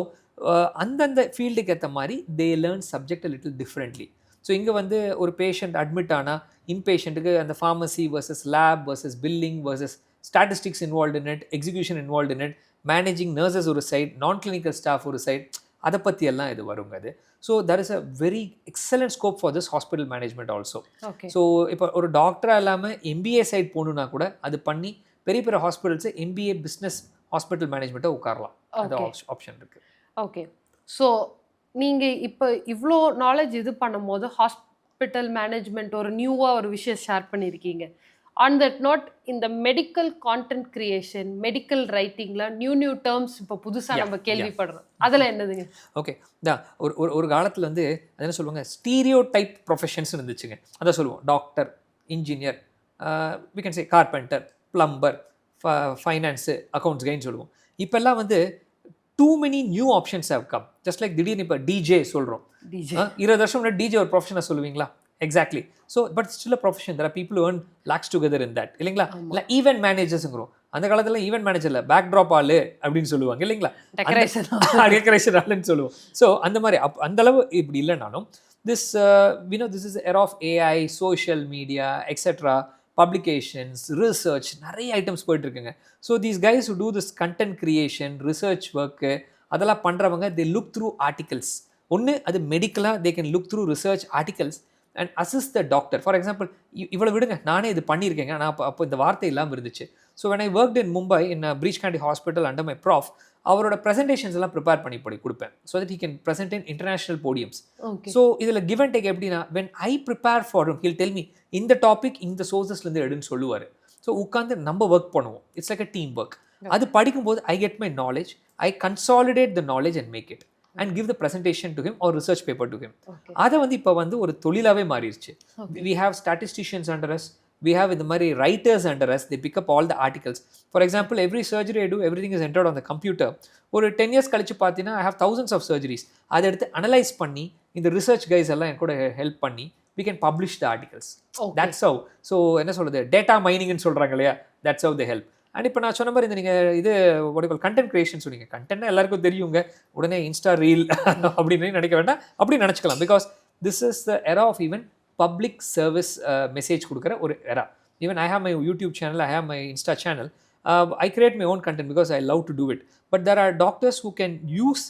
அந்தந்த ஃபீல்டுக்கு ஏற்ற மாதிரி they learn subject a little differently. So இங்கே வந்து ஒரு பேஷண்ட் அட்மிட் ஆனால் இன்பேஷண்ட்டுக்கு அந்த pharmacy versus lab versus billing versus statistics involve in it, execution involve in it, managing nurses ஒரு சைட், நான் கிளினிக்கல் ஸ்டாஃப் ஒரு சைட், அதை பற்றி எல்லாம் இது வருங்க அது. So that is a very excellent scope for this hospital management also. So இப்போ ஒரு டாக்டராக இல்லாமல் MBA சைட் போகணுன்னா கூட அது பண்ணி பெரிய பெரிய ஹாஸ்பிட்டல்ஸு MBA பிஸ்னஸ் ஹாஸ்பிட்டல் மேனேஜ்மெண்ட்டை உட்காரலாம், அது ஆப்ஷன் இருக்குது. ஓகே, ஸோ நீங்கள் இப்போ இவ்வளோ நாலேஜ் இது பண்ணும்போது ஹாஸ்பிட்டல் மேனேஜ்மெண்ட் ஒரு நியூவாக ஒரு விஷயம் ஷேர் பண்ணியிருக்கீங்க. ஆன் தட் நாட் இந்த மெடிக்கல் கான்டென்ட் கிரியேஷன், மெடிக்கல் ரைட்டிங்கில் நியூ டேர்ம்ஸ் இப்போ புதுசாக நம்ம கேள்விப்படுறோம், அதெல்லாம் என்னதுங்க? ஓகே, ஒரு காலத்தில் வந்து என்ன சொல்லுவாங்க, ஸ்டீரியோ டைப் ப்ரொஃபஷன்ஸ் இருந்துச்சுங்க. அதான் சொல்லுவோம், doctor, engineer, we can say carpenter, plumber, finance, accounts கைன்னு சொல்லுவோம். இப்போல்லாம் வந்து too many new options have come. Just like திடீர்னு இப்போ DJ சொல்கிறோம். 20 வருஷம் முன்னாடி DJ ஒரு ப்ரொஃபஷனாக சொல்லுவீங்களா? Exactly. So but still a profession. There are people who earn lakhs together in that இல்லைங்களா? இல்லை ஈவென்ட் மேனேஜர்ஸுங்கிறோம். அந்த காலத்தில் ஈவென்ட் மேனேஜர் இல்லை, பேக் ட்ராப் ஆளு அப்படின்னு சொல்லுவாங்க இல்லைங்களா? டெக்கரேஷன் ஆளுன்னு சொல்லுவோம். ஸோ அந்த மாதிரி அந்த அளவு இப்படி இல்லைனாலும் this this is the era of AI, social media, etc., publications, research, நிறைய ஐட்டம்ஸ் போயிட்டு இருக்குங்க. So these guys who do this content creation, research work, அதெல்லாம் பண்ணுறவங்க they look through articles. ஒன்று அது மெடிக்கலாக they can look through research articles and assist the doctor. For example, இவ்வளோ விடுங்க, நானே இது பண்ணியிருக்கேங்க. நான் அப்போ இந்த வார்த்தை இல்லாமல் இருந்துச்சு. So when I worked in Mumbai in Breach Candy Hospital under my prof, அவரோட ப்ரெசன்டேஷன்ஸ் எல்லாம் ப்ரிப்பேர் பண்ணி கொடுப்பேன். So that he can present in international podiums. So இதில் give and take எப்படின்னா, when I prepare for him, he'll tell me இந்த topic இந்த சோர்சஸ்லேருந்து எடுன்னு சொல்லுவார். So உட்காந்து நம்ம ஒர்க் பண்ணுவோம். It's like a team work. அது படிக்கும்போது I get my knowledge, I consolidate the knowledge and make it and give the presentation to him or research paper to him. அதை இப்போ ஒரு தொழிலாகவே மாறிடுச்சு. We have statisticians under us, we have இந்த மாதிரி writers under us, they pick up all the articles. For example, every surgery I do, everything is entered on the computer. ஒரு 10 years கழிச்சு பார்த்தீங்கன்னா I have thousands of surgeries. அதை எடுத்து analyse பண்ணி இந்த research guys எல்லாம் என் கூட ஹெல்ப் பண்ணி we can publish the articles. That's how. So என்ன சொல்றது, டேட்டா மைனிங்னு சொல்கிறாங்க இல்லையா, that's how they help. And இப்போ நான் சொன்ன மாதிரி இந்த நீங்கள் இது கண்டென்ட் கிரியேஷன் சொன்னீங்க. கண்டென்ட்னா எல்லாருக்கும் தெரியுங்க, உடனே இன்ஸ்டா ரீல் அப்படின்னு நினைக்க வேண்டாம், அப்படி நினச்சிக்கலாம். Because this is the era of even public service message கொடுக்குற ஒரு era. Even I have my YouTube channel, I have my Insta channel. I create my own content because I love to do it. But there are doctors who can use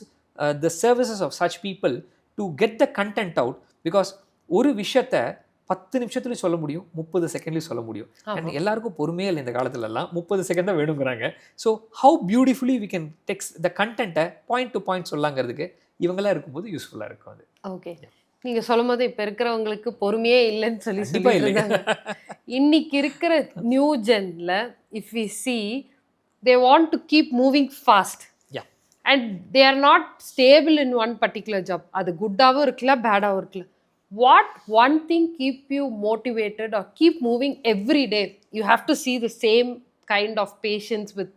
the services of such people to get the content out, because ஒரு விஷயத்தை 10 நிமிஷத்துலையும் சொல்ல முடியும், 30 செகண்ட்லையும் சொல்ல முடியும். And எல்லாருக்கும் பொறுமையே இல்லை இந்த காலத்துலலாம், 30 செகண்ட் தான் வேணுங்கிறாங்க. So how beautifully we can text the கண்டென்ட்டை பாயிண்ட் டு பாயிண்ட் சொல்லாங்கிறதுக்கு இவங்கெல்லாம் இருக்கும்போது யூஸ்ஃபுல்லாக இருக்கும் அது. ஓகே, நீங்கள் சொல்லும் போது இப்போ இருக்கிறவங்களுக்கு பொறுமையே இல்லைன்னு சொல்லியிருக்காங்க. இன்னைக்கு இருக்கிற நியூ ஜென்ல if we see they want to keep moving fast and they are not stable in one particular job. அது குட்டாகவும் இருக்கல, பேடாகவும் இருக்கல. What one thing keep you motivated or keep moving every day? You have to see the same kind of patients with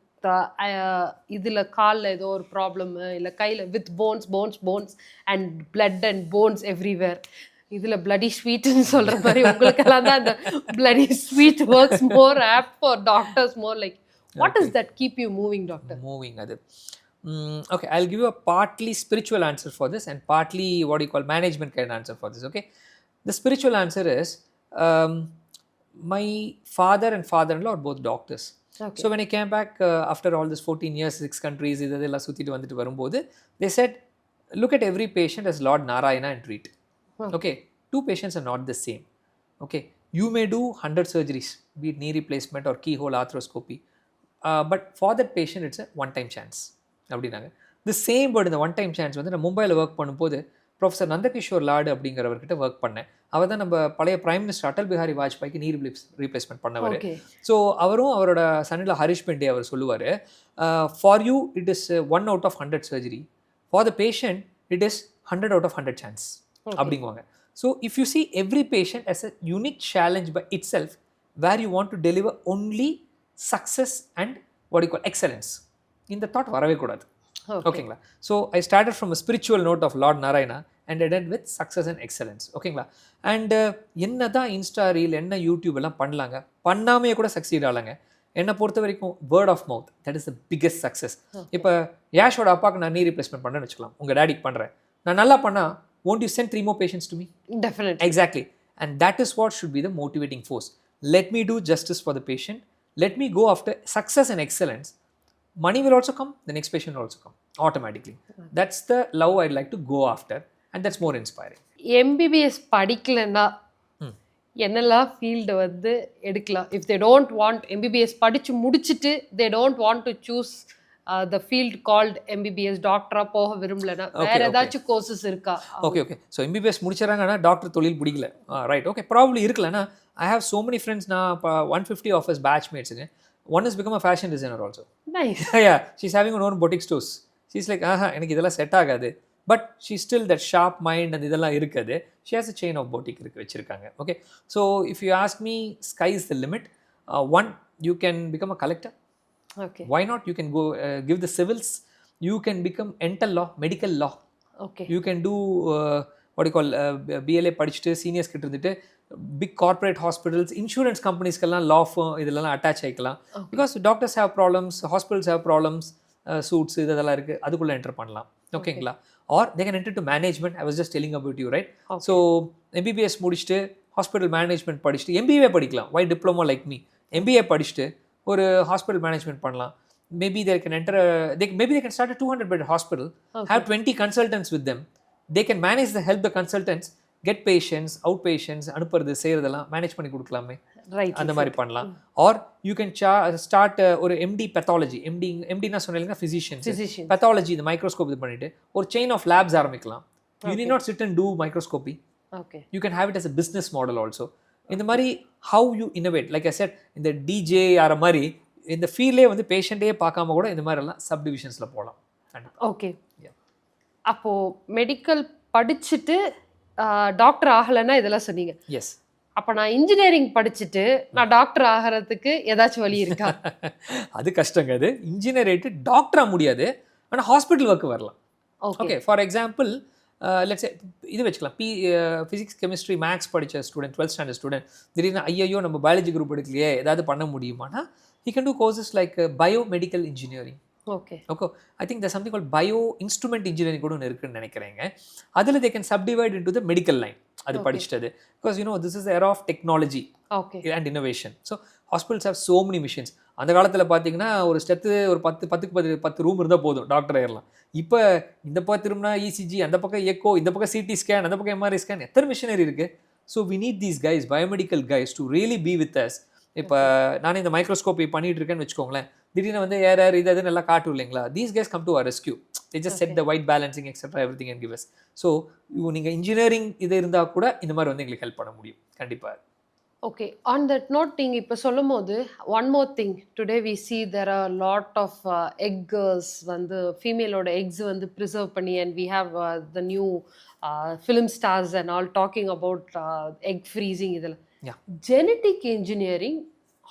இதில் காலில் ஏதோ ஒரு problem, இல்லை கையில் with bones and blood and bones everywhere. இதில் பிளடி ஸ்வீட்னு சொல்கிற மாதிரி உங்களுக்கெல்லாம் தான் அந்த bloody sweet works more apt for doctors more like. What is that keep you moving doctor? Moving அது okay, I'll give you a partly spiritual answer for this and partly what you call management kind of answer for this. Okay, the spiritual answer is my father and father-in-law are both doctors. So when I came back after all this 14 years, 6 countries, idella suthittu vanditu varumbodhu, they said look at every patient as Lord Narayana and treat. Okay, 2 patients are not the same. Okay, you may do 100 surgeries, be it knee replacement or keyhole arthroscopy, but for that patient it's a one time chance அப்படின்னாங்க. The same word, இந்த one time chance வந்து நான் மும்பையில் work பண்ணும்போது professor Nandkishore Laud அப்படிங்கிறவர்கிட்ட work பண்ணேன். அவர் தான் நம்ம பழைய பிரைம் மினிஸ்டர் அடல் பிஹாரி வாஜ்பாய்க்கு நீ ரீப்ளேஸ்மெண்ட் பண்ணவர். ஸோ அவரும் அவரோட சன்னில் ஹரிஷ் பெண்டே அவர் சொல்லுவார், for you it is 1 out of 100 surgery, for the patient it is 100 out of 100 chance அப்படிங்குவாங்க. So if you see every patient as a unique challenge by itself where you want to deliver only success and what you call excellence, இந்த thought வரவே கூடாது. ஓகேங்களா? So I started from a spiritual note of lord Narayana and ended with success and excellence. ஓகேங்களா? அண்ட் என்ன தான் Insta reel என்ன YouTube எல்லாம் பண்ணலாங்க, பண்ணாமையே கூட சக்சீட் ஆகலாங்க. என்னை பொறுத்த வரைக்கும் word of mouth that is the biggest success. இப்போ யாஷோட அப்பாவுக்கு நான் நீ ரீப்ளேஸ்மெண்ட் பண்ணுறேன்னு வச்சுக்கலாம், உங்கள் டேடிக்கு பண்ணுறேன், நான் நல்லா பண்ணால் won't you send 3 more patients to me? Definitely. Exactly. And that is what should be the motivating force. Let me do justice for the patient. Let me go after success and excellence. Money will also come, the next patient will also come automatically. That's the love I'd like to go after and that's more inspiring. MBBS படிக்கலன்னா என்னெல்லாம் field வந்து எடுக்கலாம்? If they don't want MBBS படித்து முடிச்சுட்டு they don't want to choose the field called MBBS, டாக்டராக போக விரும்பலன்னா வேற ஏதாச்சும் கோர்சஸ் இருக்கா? ஓகே. ஸோ MBBS முடிச்சிடறாங்கன்னா டாக்டர் தொழில் பிடிக்கல, ரைட், ஓகே, ப்ராப்ளி இருக்கலன்னா I have so many friends, நான் இப்போ 150 of us batchmates. One has become a fashion designer also. Nice. Yeah, she's having her own boutique stores. She's like, எனக்கு இதெல்லாம் set ஆகாது, but she still that sharp mind and இதெல்லாம் இருக்குது. She has a chain of boutique வச்சிருக்காங்க. Okay, so if you ask me, sky is the limit. One, you can become a collector. Okay. Why not? You can go give the civils. You can become ental law, medical law. Okay. You can do what you call B L A படிச்சுட்டு seniors கிட்ட இருந்துட்டு big corporate hospitals insurance கம்பெனிஸ்க்கெல்லாம் law firm இதெல்லாம் attach ஆகிக்கலாம். Because doctors have problems, hospitals have problems, suits இதெல்லாம் இருக்குது, அதுக்குள்ளே enter பண்ணலாம். ஓகேங்களா? Or they can enter to management. I was just telling about you, right? So MBBS முடிச்சுட்டு hospital management படிச்சுட்டு MBA படிக்கலாம். Why diploma like me? MBA படிச்சுட்டு ஒரு ஹாஸ்பிட்டல் மேனேஜ்மெண்ட் பண்ணலாம். Maybe they can enter maybe they can start a 200-bed hospital, have 20 consultants with them. They can manage help the consultants get patients, outpatients, அனுப்புறது செய்யறதெல்லாம் manage பண்ணி கொடுக்கலாமே. Right. அந்த மாதிரி பண்ணலாம். ஆர் யூ கேன் ஸ்டார்ட் ஒரு MD pathology. MDனா சொன்னீங்கன்னா physicians, pathology இந்த மைக்ரோஸ்கோப் இது பண்ணிட்டு ஒரு செயின் ஆஃப் லேப்ஸ் ஆரம்பிக்கலாம். You need not sit and do microscopy. Okay. You can have it as a business model also. இந்த மாதிரி how you innovate, like I said, இந்த DJ ஆற மாதிரி இந்த ஃபீல்ட்லேயே வந்து பேஷண்ட்டே பார்க்காம கூட இந்த மாதிரிலாம் சப்டிவிஷன்ஸில் போகலாம். ஓகே. அப்போது மெடிக்கல் படிச்சுட்டு டாக்டர் ஆகலைன்னா இதெல்லாம் சொன்னீங்க. எஸ். அப்போ நான் இன்ஜினியரிங் படிச்சுட்டு நான் டாக்டர் ஆகிறதுக்கு ஏதாச்சும் வழி இருக்கா? அது கஷ்டங்க. அது இன்ஜினியர் ஆகிட்டு டாக்டராக முடியாது, ஆனால் ஹாஸ்பிட்டல் ஒர்க்கு வரலாம். ஓகே. ஃபார் எக்ஸாம்பிள் லெட்ஸ் இது வச்சுக்கலாம். ஃபிசிக்ஸ் கெமிஸ்ட்ரி மேக்ஸ் படித்த ஸ்டூடெண்ட், 12th ஸ்டாண்டர்ட் ஸ்டூடெண்ட் திடீர்னு ஐயோ நம்ம பயாலஜி குரூப் எடுக்கலையே ஏதாவது பண்ண முடியுமானா he can do courses like biomedical engineering. Okay. I think there's something called bio-instrument engineering கூட ஒன்று இருக்குன்னு நினைக்கிறேங்க. அதில் they can subdivide into the medical line. அது படிச்சிட்டது. Because this is the era of technology and innovation. So hospitals have so many machines. அந்த காலத்தில் பார்த்தீங்கன்னா ஒரு ஸ்டெத்து ஒரு 10 ரூம் இருந்தால் போதும் டாக்டர் ஆயிடலாம். இப்போ இந்த பக்கம் திரும்பினா ECG, அந்த பக்கம் எக்கோ, இந்த பக்கம் CT ஸ்கேன், அந்த பக்கம் MRI ஸ்கேன், எத்தனை மிஷினரி இருக்குது. So we need these guys, biomedical guys, to really be with us. இப்போ நான் இந்த மைக்ரோஸ்கோப்பி பண்ணிட்டு இருக்கேன்னு வச்சுக்கோங்களேன், திடீர்னு வந்து ஏர் இது அதுன்னு எல்லாம் காட்டும் இல்லைங்களா. These guys come to our rescue. They just set the white balancing etcetera everything and give us. So நீங்கள் இன்ஜினியரிங் இது இருந்தால் கூட இந்த மாதிரி வந்து எங்களுக்கு ஹெல்ப் பண்ண முடியும் கண்டிப்பாக. ஓகே. ஆன் தட் நோட் நீங்கள் இப்போ சொல்லும் போது one more thing, today we see there are lot of எக்கர்ஸ் வந்து ஃபீமேலோட எக்ஸ் வந்து ப்ரிசர்வ் பண்ணி, and we have the new film stars and all talking about egg freezing. இதில் ஜெனட்டிக் இன்ஜினியரிங்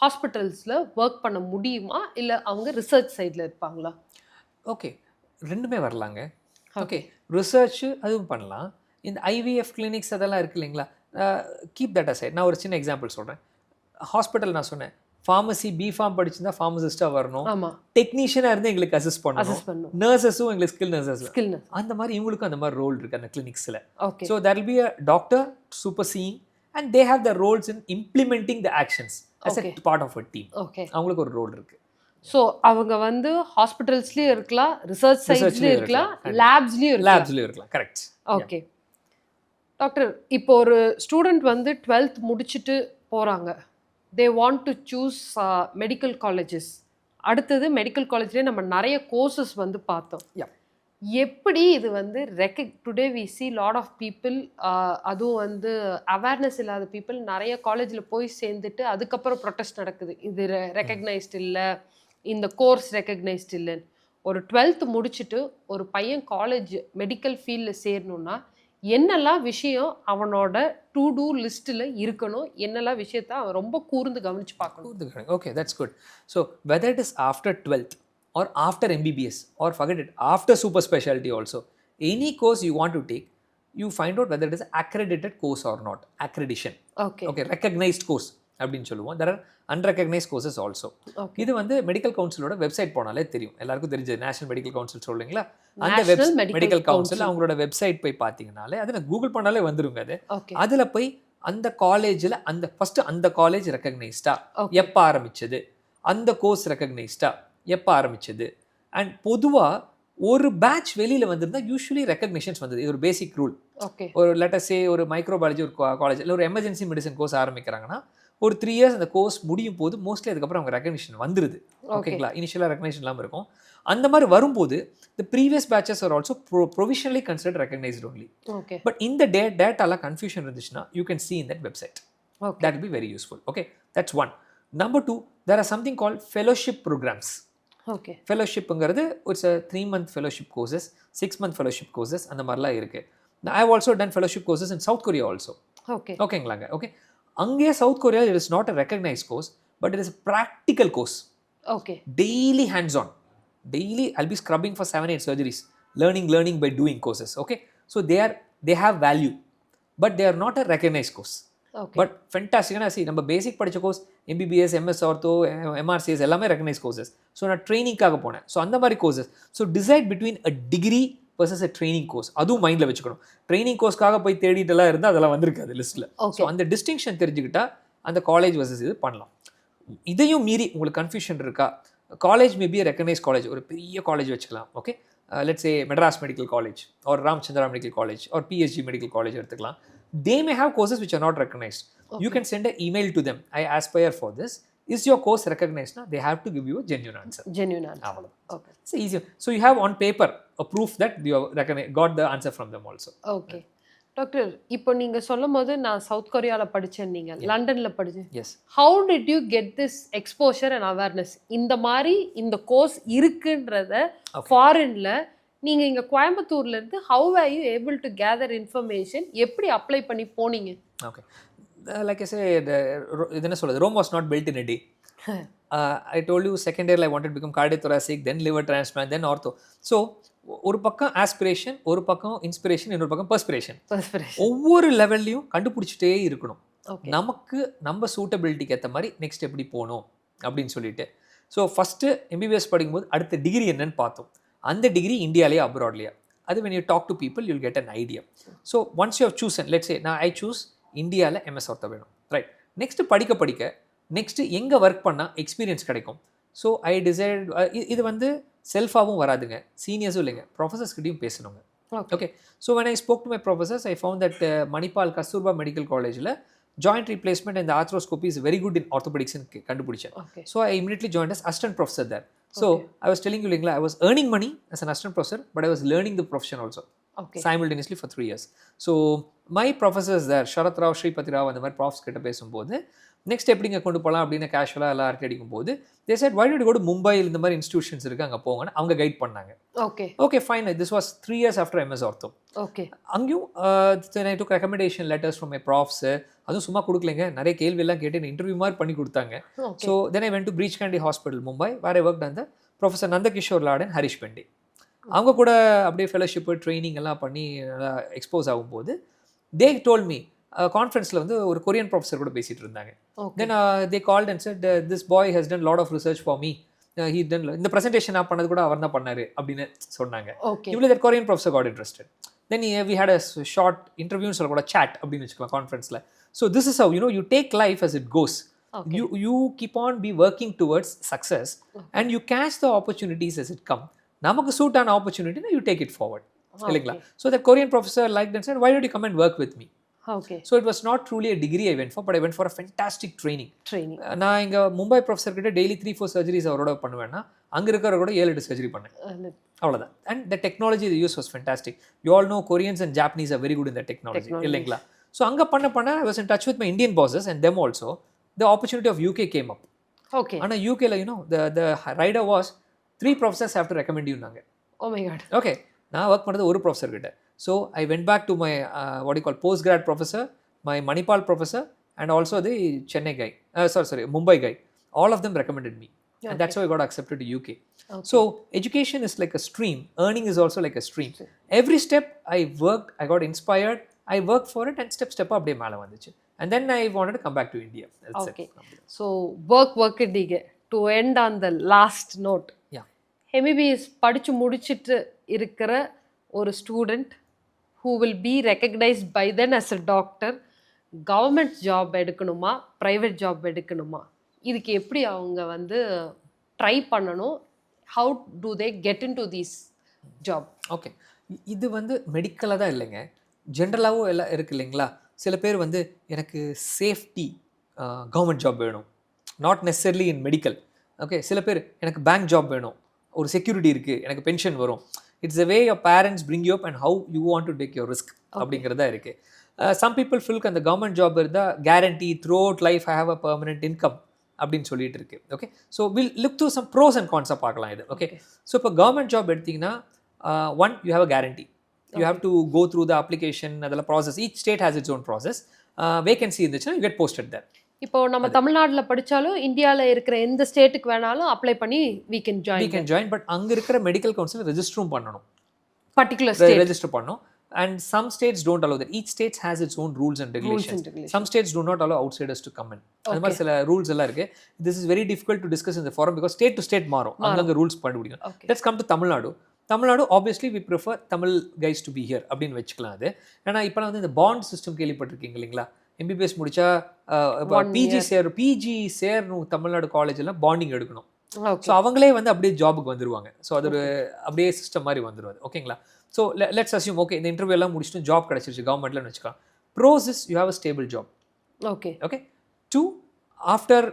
ஹாஸ்பிட்டல்ஸில் ஒர்க் பண்ண முடியுமா, இல்லை அவங்க ரிசர்ச் சைடில் இருப்பாங்களா? ஓகே, ரெண்டுமே வரலாங்க. ஓகே, ரிசர்ச்சு அதுவும் பண்ணலாம். இந்த IVF கிளினிக்ஸ் அதெல்லாம் இருக்குது இல்லைங்களா, கீப் தட் அசைட். நான் ஒரு சின்ன எக்ஸாம்பிள் சொல்கிறேன். ஹாஸ்பிட்டல் நான் சொன்னேன், ஃபார்மசி பிஃபார்ம் படிச்சுருந்தா ஃபார்மசிஸ்ட்டாக வரணும், டெக்னீஷியனாக இருந்து எங்களுக்கு அசிஸ்ட் பண்ணணும், நர்சஸும் எங்களுக்கு ஸ்கில் நர்சஸ், அந்த மாதிரி இவங்களுக்கும் அந்த மாதிரி ரோல் இருக்குது அந்த கிளினிக்ஸில். So there will be a doctor super seeing and they have the roles in implementing the actions as a part of a team. அவங்களுக்கு ஒரு ரோல் இருக்கு. ஸோ அவங்க வந்து ஹாஸ்பிட்டல்ஸ்லேயும் இருக்கலாம், ரிசர்ச் சைட்ஸ்லேயும் இருக்கலாம், லேப்ஸ்லேயும் இருக்கலாம். கரெக்ட். ஓகே டாக்டர், இப்போ ஒரு ஸ்டூடெண்ட் வந்து 12th முடிச்சுட்டு போகிறாங்க, they want to choose medical colleges. அடுத்தது மெடிக்கல் காலேஜ்லேயே நம்ம நிறைய கோர்சஸ் வந்து பார்த்தோம். எப்படி இது வந்து today we see lot of people, அதுவும் வந்து அவேர்னஸ் இல்லாத பீப்புள் நிறைய காலேஜில் போய் சேர்ந்துட்டு அதுக்கப்புறம் ப்ரொட்டஸ்ட் நடக்குது, இது ரெக்கக்னைஸ்ட் இல்லை, இந்த கோர்ஸ் ரெக்கக்னைஸ்ட் இல்லைன்னு. ஒரு 12th முடிச்சுட்டு ஒரு பையன் காலேஜ் மெடிக்கல் ஃபீல்டில் சேரணுன்னா என்னெல்லாம் விஷயம் அவனோட டு டூ லிஸ்ட்டில் இருக்கணும், என்னெல்லாம் விஷயத்த அவன் ரொம்ப கூர்ந்து கவனித்து பார்க்கணும்? Okay, that's good. So whether it is after 12th or after MBBS or forget it, after super specialty also, any course you want to take, you find out whether it is accredited course or not. Accreditation. Okay, recognized course அப்படின்னு சொல்லுவோம். there are unrecognized courses also. இது வந்து medical கவுன்சிலோட website போனாலே தெரியும், எல்லாருக்கும் தெரிஞ்சது. National medical council சொல்லுங்களா, அந்த மெடிக்கல் கவுன்சில் அவங்களோட வெப்சைட் போய் பார்த்தீங்கனாலே, அதை நான் கூகுள் பண்ணாலே வந்துருங்க. அது அதில் போய் அந்த காலேஜில் அந்த ஃபஸ்ட்டு அந்த காலேஜ் ரெக்கக்னைஸ்டா, எப்போ ஆரம்பிச்சது, அந்த கோர்ஸ் ரெக்கக்னைஸ்டா, எப்போ ஆரம்பிச்சது, அண்ட் பொதுவாக ஒரு பேட்ச் வெளியில் வந்திருந்தா யூஸ்வலி ரெக்கக்னிஷன்ஸ் வந்தது. இது ஒரு பேசிக் ரூல். ஒரு லெட்டஸே ஒரு மைக்ரோபாலஜி ஒரு காலேஜ் இல்லை ஒரு எமர்ஜென்சி மெடிசன் கோர்ஸ் ஆரம்பிக்கிறாங்கன்னா ஒரு 3 years அந்த கோர்ஸ் முடியும் போது மோஸ்ட்லி அதுக்கப்புறம் அவங்க ரெக்கக்னிஷன் வந்துருது. ஓகேங்களா, இனிஷியலாக ரெக்கக்னிஷன் இல்லாமல் இருக்கும். அந்த மாதிரி வரும்போது the previous batches are also provisionally considered recognized only. But in the dataலாம் confusion இருந்துச்சுன்னா you can see in that website. That will be very useful. Okay, that's one. Number 2, there are something called fellowship programs. ஃபெலோஷிப்புங்கிறது it's 3-month fellowship courses, 6-month fellowship courses, அந்த மாதிரிலாம் இருக்குது. I have also done fellowship courses in South Korea also. ஓகேங்களாங்க. Okay, அங்கேயே South Korea it is not a recognized course, but it is a practical course. Daily hands on, daily I'll be scrubbing for 7-8 surgeries, learning by doing courses. Okay, so they are they have value, but they are not a recognized course. Okay. But ஃபென்டாஸ்டிக்கான நம்ம basic படித்த course MBBS, MS ortho, MRCS எல்லாமே recognize courses. So நான் ட்ரைனிங்காக போனேன். So அந்த மாதிரி courses. So decide between a degree versus a training course, அதுவும் மைண்டில் வச்சுக்கணும். ட்ரைனிங் கோர்ஸ்க்காக போய் தேடிட்டுலாம் இருந்தால் அதெல்லாம் வந்திருக்காது லிஸ்ட்டில். ஸோ அந்த டிஸ்டிங்ஷன் தெரிஞ்சுக்கிட்டா அந்த காலேஜ் வர்சஸ் இது பண்ணலாம். இதையும் மீறி உங்களுக்கு கன்ஃபியூஷன் இருக்கா, காலேஜ் மேபி ரெகனைஸ் காலேஜ், ஒரு பெரிய காலேஜ் வச்சுக்கலாம். Okay, let's say Madras medical college or Ramachandra medical college or PSG medical college எடுத்துக்கலாம். They may have courses which are not recognized. Okay. You can send an email to them. I aspire for this. Is your course recognized? Now they have to give you a genuine answer. Genuine answer. Okay. It's easy. So you have on paper a proof that you have got the answer from them also. Okay. Doctor, இப்போ நீங்க சொல்லும்போது நான் south கொரியால படிச்சேன், நீங்க லண்டன்ல படிச்சேன். Yes. How did you get this exposure and awareness? இந்த மாதிரி இந்த கோர்ஸ் இருக்குன்றத ஃபாரின்ல நீங்கள் இங்கே கோயம்புத்தூர்லேருந்து how are you able to gather information, எப்படி அப்ளை பண்ணி போனீங்க? ஓகே, லைக் ஐ சே, இது என்ன சொல்கிறது, Rome was not built in a day. I told you second year I wanted to become cardiothoracic, then liver transplant, then ortho. So ஒரு பக்கம் aspiration, ஒரு பக்கம் இன்ஸ்பிரேஷன், இன்னொரு பக்கம் பர்ஸ்பிரேஷன். ஒவ்வொரு லெவல்லையும் கண்டுபிடிச்சிட்டே இருக்கணும். நமக்கு நம்ம சூட்டபிலிட்டிக்கு ஏற்ற மாதிரி நெக்ஸ்ட் எப்படி போகணும் அப்படின்னு சொல்லிட்டு. ஸோ ஃபஸ்ட்டு MBBS படிக்கும்போது அடுத்த டிகிரி என்னன்னு பார்த்தோம். அந்த டிகிரி இந்தியாலேயே அப்ராட்லையா, அது when you talk to people you'll get an idea. So once you have chosen, let's say நான் I choose இந்தியாவில் MS ortho வேணும், ரைட். நெக்ஸ்ட்டு படிக்க நெக்ஸ்ட்டு எங்கே ஒர்க் பண்ணால் எக்ஸ்பீரியன்ஸ் கிடைக்கும். ஸோ ஐ டிசைட், இது வந்து செல்ஃபாகவும் வராதுங்க, சீனியர்ஸும் இல்லைங்க, ப்ரொஃபஸர்ஸ்கிட்டையும் பேசணுங்க. Okay, so when I spoke to my professors I found that Manipal Kasturba medical காலேஜில் joint replacement and the arthroscopy is very good in orthopedics ன்னு கண்டுபிடிச்சேன். So I immediately joined as assistant professor there. So I was telling you, I was earning money as an assistant professor, but I was learning the profession also simultaneously for 3 years. So my professors there, Sharath Rao, Shripati Rao, அந்த மாதிரி ப்ராஃப்ஸ் கிட்ட பேசும்போது next எப்படிங்க கொண்டு போகலாம் அப்படின்னு கேஷுவலாக எல்லாம் அரட்டை அடிக்கும் போது they said why don't you go to Mumbai, இந்த மாதிரி இன்ஸ்டிடியூஷன்ஸ் இருக்குது, அங்கே போங்கன்னு அவங்க கைட் பண்ணாங்க. Okay fine, this was 3 years after MS ortho. Okay, அங்கேயும் I took recommendation letters from my profs. அதுவும் சும்மா கொடுக்கலைங்க, நிறைய கேள்வியெல்லாம் கேட்டு இன்டர்வியூ மாதிரி பண்ணி கொடுத்தாங்க. So then I went to Breach Candy Hospital, Mumbai, where I worked under Professor Nandakishore Lad and Harish Pende. அவங்க கூட அப்படியே ஃபெலோஷிப்பு ட்ரைனிங் எல்லாம் பண்ணி எக்ஸ்போஸ் ஆகும்போது they told me, கான்ஃபரன்ஸில் வந்து ஒரு கொரியன் ப்ரொஃபஸர் கூட பேசிகிட்டு இருந்தாங்க. Then they called and said this boy has done lot of research for me, he done இந்த ப்ரெசன்டேஷன் நான் பண்ணது கூட அவர் தான் பண்ணார் அப்படின்னு சொன்னாங்க. இவ்வளோ that Korean professor got interested. Then we had a short இன்டர்வியூன்னு சொல்லக்கூட சாட் அப்படின்னு வச்சுக்கலாம் கான்ஃபரன்ஸில். So this is how you take life as it goes. You keep on be working towards success and you catch the opportunities as it come. நமக்கு suit ஆன opportunity you take it forward, இல்லைங்களா? So the Korean professor like and said why don't you come and work with me? Okay. So it was not truly a degree I went for, but I went for a fantastic training. நான் இங்கே Mumbai professor கிட்ட daily 3-4 surgeries அவரோட பண்ணுவேன்னா அங்கே இருக்கிற கூட 7-8 surgery பண்ணேன், அவ்வளோதான். And the technology the use was fantastic. You all know Koreans and Japanese are very good in the technology, இல்லைங்களா? ஸோ அங்கே பண்ண I was in touch with my Indian bosses and them also. The opportunity of UK came up. Okay. And UK, the rider was 3 professors have to recommend you naanga. Oh my god. Okay. நான் work பண்ணது ஒரு professor கிட்ட. So I went back to my what you call post grad professor, my Manipal professor and also the Chennai guy, Mumbai guy. All of them recommended me and that's how I got accepted to UK. So education is like a stream, earning is also like a stream. Every step I worked, I got inspired, I worked for it and step அப்படியே மேலே வந்துச்சு. And then I wanted to come back to India. That's okay. So work இடிங்க. To end on the last note. Yeah. MBBS படிச்சு முடிச்சிட்டு இருக்கிற ஒரு student who will be recognized by then as a doctor, government job எடுக்கணுமா private job எடுக்கணுமா, இதுக்கு எப்படி அவங்க வந்து ட்ரை பண்ணணும்? how do they get into this job? Okay, இது வந்து மெடிக்கலாக தான் இல்லைங்க, ஜென்ரலாகவும் எல்லாம் இருக்குது இல்லைங்களா? சில பேர் வந்து எனக்கு சேஃப்டி கவர்மெண்ட் ஜாப் வேணும், not necessarily in medical. Okay, சில பேர் எனக்கு பேங்க் ஜாப் வேணும், ஒரு செக்யூரிட்டி இருக்குது, எனக்கு பென்ஷன் வரும். It's a way your parents bring you up and how you want to take your risk அப்படிங்கிறதா இருக்குது. some people feel அந்த கவர்மெண்ட் ஜாப் இருந்தால் guarantee throughout life I have a permanent income அப்படின்னு சொல்லிட்டு இருக்கு. Okay, so will look to some pros and கான்ஸாக பார்க்கலாம் இது. ஓகே, ஸோ இப்போ கவர்மெண்ட் ஜாப் எடுத்திங்கன்னா one you have a guarantee, you have to go through the application, adala process, each state has its own process. Vacancy இருந்துச்சுன்னா you get posted there. இப்போ நம்ம தமிழ்நாட்டில் படித்தாலும் இந்தியாவில் இருக்கிற எந்த ஸ்டேட்டுக்கு வேணாலும் அப்ளை பண்ணி we can join. பட் அங்கே இருக்கிற மெடிக்கல் கவுன்சில் ரெஜிஸ்டரும் பண்ணணும், பர்டிகுலர் ஸ்டேட் ரெஜிஸ்டர் பண்ணணும். and some states don't allow that. Each state has its own rules and regulations. Some states do not allow outsiders to come in. அந்த மாதிரி சில rules எல்லாம் இருக்கு. This is very difficult to discuss in the forum because state to state மாறும். அங்கங்க rules கண்டுபிடிக்கும். Let's come to Tamil Nadu. Tamil Nadu obviously we prefer Tamil guys to be here அப்படின்னு வச்சுக்கலாம். அது ஏன்னா இப்போலாம் வந்து இந்த பாண்ட் சிஸ்டம் கேள்விப்பட்டிருக்கீங்க இல்லைங்களா? MBBS முடிச்சா பிஜி சேரணும் தமிழ்நாடு காலேஜில் பாண்டிங் எடுக்கணும். ஸோ அவங்களே வந்து அப்படியே ஜாபுக்கு வந்துடுவாங்க. ஸோ அது ஒரு அப்படியே சிஸ்டம் மாதிரி வந்துடுவாது. ஓகேங்களா? ஸோ லெட்ஸ் அஸ்யூம் ஓகே இந்த இன்டர்வியூ எல்லாம் முடிச்சுட்டு ஜாப் கிடச்சிருச்சு கவர்மெண்ட்லன்னு வச்சுக்கலாம். Pros is you have a stable job. Okay. 2, after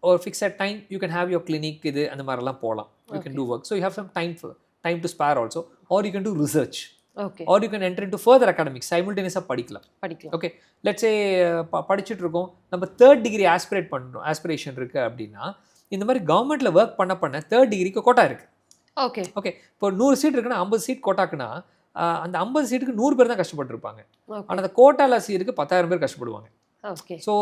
ஒரு fixed time you can have your clinic இது அந்த மாதிரிலாம் போகலாம். You can do work. So you have some time to spare also. Or you can do research. Or you can enter into further academics. Simultaneously படிக்கலாம். Okay, let's say படிச்சுட்டு இருக்கோம், நம்ம 3rd degree aspiration இருக்கு அப்படின்னா இந்த மாதிரி கவர்மெண்ட்ல work பண்ண 3rd டிகிரிக்கு கோட்டா இருக்கு. ஓகே இப்போ 100 சீட் இருக்குன்னா 50 சீட் கோட்டாக்குன்னா அந்த 50 சீட்டுக்கு 100 பேர் தான் கஷ்டப்பட்டு இருப்பாங்க. ஆனால் அந்த கோட்டால சீட்டுக்கு 10,000 பேர் கஷ்டப்படுவாங்க. ஸோ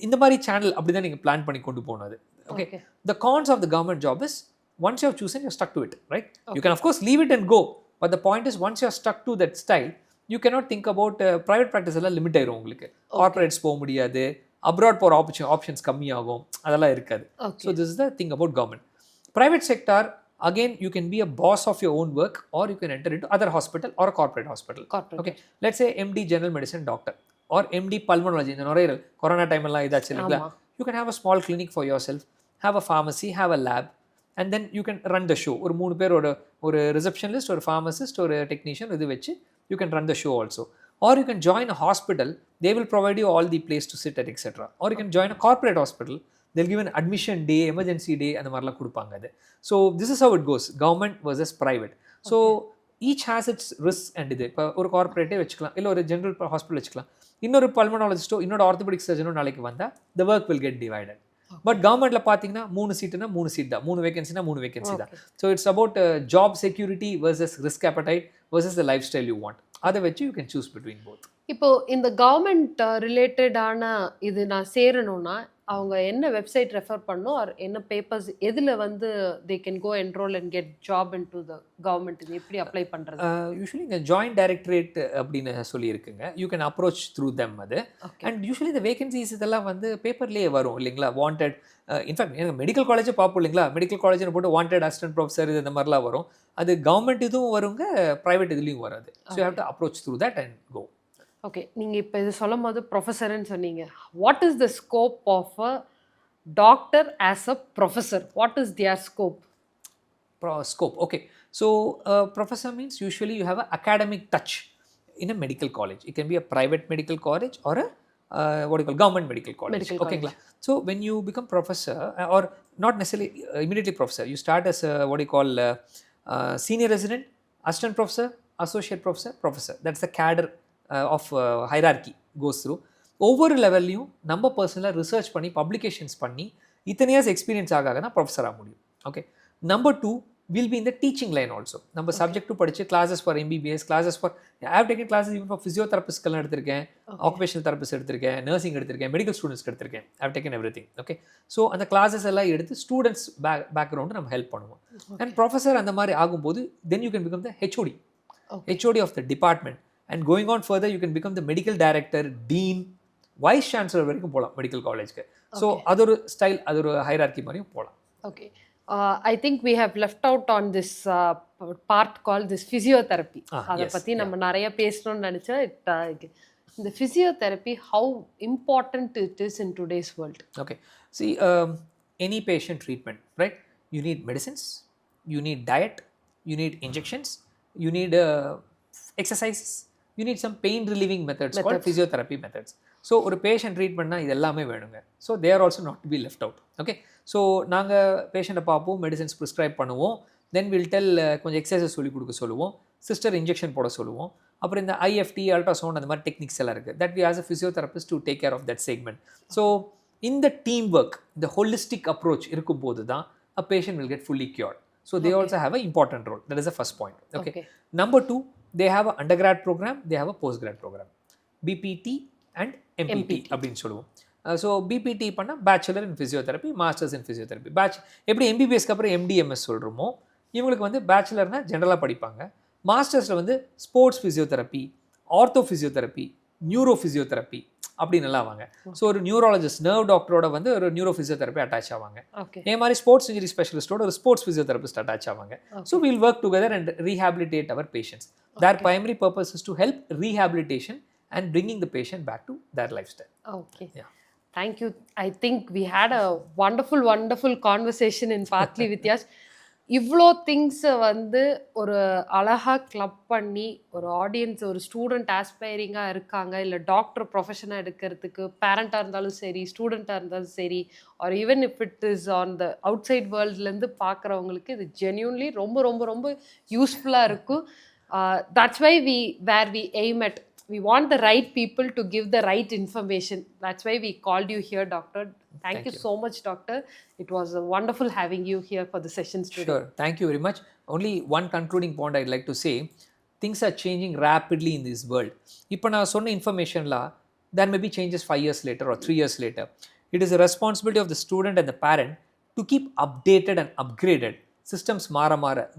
இந்த மாதிரி சேனல் அப்படி தான் நீங்கள் பிளான் பண்ணி கொண்டு போனது. Okay, the cons of the government job is once you have chosen you stuck to it, right? You can of course leave it and go. But the point is once you are stuck to that style, you cannot think about private practice எல்லாம் limit ஆயிரும் உங்களுக்கு. Corporates போக முடியாது, abroad போகிற options கம்மியாகும், அதெல்லாம் இருக்காது. So this is the thing about government. Private sector, again you can be a boss of your own work or you can enter into other hospital or a corporate hospital. Okay, let's say MD general medicine doctor or MD pulmonology, இந்த நுரையீரல் corona time எல்லாம் இதாச்சு இல்லைங்களா? You can have a small clinic for yourself, have a pharmacy, have a lab. And then you can run the show. ஒரு 3 பேரோட ஒரு receptionist, ஒரு pharmacist, ஒரு டெக்னீஷியன் இது வச்சு you can run the show also. Or you can join a hospital, they will provide you all the place to sit at etc. Or you can join a corporate hospital, they'll give an admission day, emergency day அந்த மாதிரிலாம் கொடுப்பாங்க அது. So this is how it goes, government versus private. So each has its risk and இது இப்போ ஒரு கார்ப்பரேட்டே வச்சுக்கலாம், இல்லை ஒரு ஜென்ரல் ஹாஸ்பிட்டல் வச்சுக்கலாம். இன்னொரு பல்மனாலஜிஸ்ட்டோ இன்னொரு ஆர்த்தோபெடிக் சர்ஜனோ நாளைக்கு வந்தால் the work will get divided. But கவர்மெண்ட்ல பார்த்தீங்கன்னா 3 சீட்டுனா 3 சீட் தான், 3 வேகன்சினா 3 வேகன்சி தான். So it's about job security versus risk appetite versus the lifestyle you want. அதை வச்சு you can choose between both. இப்போ இந்த கவர்மெண்ட் ரிலேட்டடான இது நான் சேரணும்னா அவங்க என்ன வெப்சைட் ரெஃபர் பண்ணணும், ஆர் என்ன பேப்பர்ஸ் எதில் வந்து they can go enrol and get job into the government, இது எப்படி அப்ளை பண்ணுறது? யூஸ்வலி இங்கே ஜாயின்ட் டைரக்டரேட் அப்படின்னு சொல்லியிருக்குங்க. You can approach through them அது. அண்ட் யூஸ்வலி இந்த வேகன்சிஸ் இதெல்லாம் வந்து பேப்பர்லேயே வரும் இல்லைங்களா? வாண்டட், இன்ஃபேக்ட் எனக்கு மெடிக்கல் காலேஜே பார்ப்போம் இல்லைங்களா? மெடிக்கல் காலேஜ்னு போட்டு வாண்டட் அசிஸ்டன்ட் ப்ரொஃபஸர் இது இந்த மாதிரிலாம் வரும். அது கவர்மெண்ட் இதுவும் வருங்க, ப்ரைவேட் இதுலேயும் வராது. So you have to approach through that and go. Okay, நீங்கள் இப்போ இது சொல்லும் போது ப்ரொஃபஸர்ன்னு சொன்னீங்க. What is the scope of a doctor as a professor? What is their scope? Scope, okay. So professor means usually you have an academic touch in a medical college. It can be a private medical college or a what do you call government medical college. Okay, so when you become professor or not necessarily immediately professor, you start as a what do you call senior resident, assistant professor, associate professor, professor. That's the cadre of hierarchy goes through. ஒவ்வொரு லெவல்லையும் நம்ம பர்சனலாக research பண்ணி publications பண்ணி இத்தனை years experience ஆகாதுன்னா ப்ரொஃபஸராக முடியும். Okay, number 2 will be in the teaching line also. நம்ம சப்ஜெக்ட்டும் படித்து classes for MBBS, classes for I have taken classes even for ஃபிசியோதெரபிஸ்ட்கெல்லாம் எடுத்திருக்கேன், ஆக்குபேஷனல் தெரபிஸ்ட் எடுத்திருக்கேன், நர்சிங் எடுத்திருக்கேன், மெடிக்கல் ஸ்டூடெண்ட்ஸ்க்கு எடுத்திருக்கேன். I have taken everything. Okay, so அந்த கிளாஸஸ் எல்லாம் எடுத்து ஸ்டூடெண்ட்ஸ் பேக்ரவுண்டு நம்ம ஹெல்ப் பண்ணுவோம். அண்ட் ப்ரொஃபஸர் அந்த மாதிரி ஆகும்போது then you can become the HOD of the department. And going on further you can become the medical director, dean, vice chancellor வரைக்கும் போகலாம் மெடிக்கல் காலேஜ்க்கு. ஸோ அது ஒரு ஸ்டைல், அது ஒரு ஹைரார்கி மாதிரியும் போகலாம். Okay, I think we have left out on this part call this physiotherapy. அதை பற்றி நம்ம நிறைய பேசணும்னு நினச்சேன். இந்த physiotherapy how important it is in today's world? Okay, see any patient treatment, right? You need medicines, you need diet, you need injections, you need exercises, you need some pain relieving methods called physiotherapy methods. So ஒரு patient ட்ரீட்மெண்ட்னா இது எல்லாமே வேணுங்க. So they are also not to be left out. Okay, so நாங்கள் பேஷண்ட்டை பார்ப்போம், medicines prescribe பண்ணுவோம், then will tell கொஞ்சம் exercise சொல்லிக் கொடுக்க சொல்லுவோம், சிஸ்டர் இன்ஜெக்ஷன் போட சொல்லுவோம். அப்புறம் இந்த IFT, அல்ட்ராசவுண்ட் அந்த மாதிரி டெக்னிக்ஸ் எல்லாம் இருக்குது. That we as a physiotherapist to take care of that segment. So இந்த டீம் ஒர்க், இந்த ஹோலிஸ்டிக் அப்ரோச் இருக்கும்போது தான் a patient will get fully cured. So they also have a important role. That is the first point. Okay, number 2, they have a undergrad program, they have a postgrad program, BPT and MPT அப்படின்னு சொல்லுவோம். So BPT பண்ணால் bachelor in physiotherapy, masters in physiotherapy. எப்படி MBBSக்கு அப்புறம் MD/MS சொல்கிறோமோ இவங்களுக்கு வந்து பேச்சுலர்னால் ஜென்ரலாக படிப்பாங்க, மாஸ்டர்ஸில் வந்து sports physiotherapy, ortho physiotherapy, neuro physiotherapy அப்படின்னு எல்லாம் ஆவாங்க. ஸோ ஒரு நியூராலஜிஸ்ட் நர்வ் டாக்டரோட வந்து ஒரு நியூரோ ஃபிசியோதெரப்பி அட்டாச் ஆவாங்க. இதே மாதிரி ஸ்போர்ட்ஸ் இன்ஜுரி ஸ்பெஷலிஸ்டோட ஒரு ஸ்போர்ட்ஸ் ஃபிசியோதெரபிஸ்ட் அட்டாச் ஆவாங்க. So will work together and rehabilitate our patients. Their primary purpose is to help rehabilitation and bringing the patient back to their lifestyle. Okay. Yeah. Thank you. I think we had a wonderful conversation in Pathli Vityash. இவ்வளோ திங்ஸை வந்து ஒரு அழகாக club பண்ணி ஒரு audience, ஒரு student ஆஸ்பைரிங்காக இருக்காங்க, இல்லை டாக்டர் ப்ரொஃபஷனாக எடுக்கிறதுக்கு பேரண்ட்டாக இருந்தாலும் சரி, ஸ்டூடெண்ட்டாக இருந்தாலும் சரி, or even if it is on the outside வேர்ல்ட்லேருந்து பார்க்குறவங்களுக்கு இது ஜென்யூன்லி ரொம்ப ரொம்ப ரொம்ப யூஸ்ஃபுல்லாக இருக்கும். That's why where we aim at. We want the right people to give the right information. That's why we called you here, Doctor. Thank you so much, Doctor. It was wonderful having you here for the sessions today. Sure. Thank you very much. Only one concluding point I'd like to say. Things are changing rapidly in this world. இப்போ நான் சொன்ன இன்ஃபர்மேஷன்ல there may be changes 5 years later or 3 years later. It is a responsibility of the student and the parent to keep updated and upgraded. Systems மாற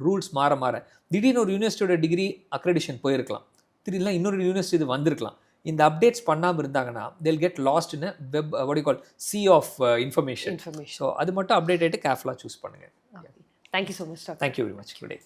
rules மாற திடீர்னு ஒரு யூனிவர்சிட்டியோட degree accreditation போயிருக்கலாம், திடீர்னு இன்னொரு யூனிவர்சிட்டி இது வந்திருக்கலாம். இந்த அப்டேட்ஸ் பண்ணாமல் இருந்தாங்கன்னா they'll get lost in a web, what do you call, sea of information. So அது மட்டும் அப்டேட் ஆகிட்டு கேர்ஃபுல்லாக சூஸ் பண்ணுங்கள். Thank you so much, Doctor. Thank you very much. Good day.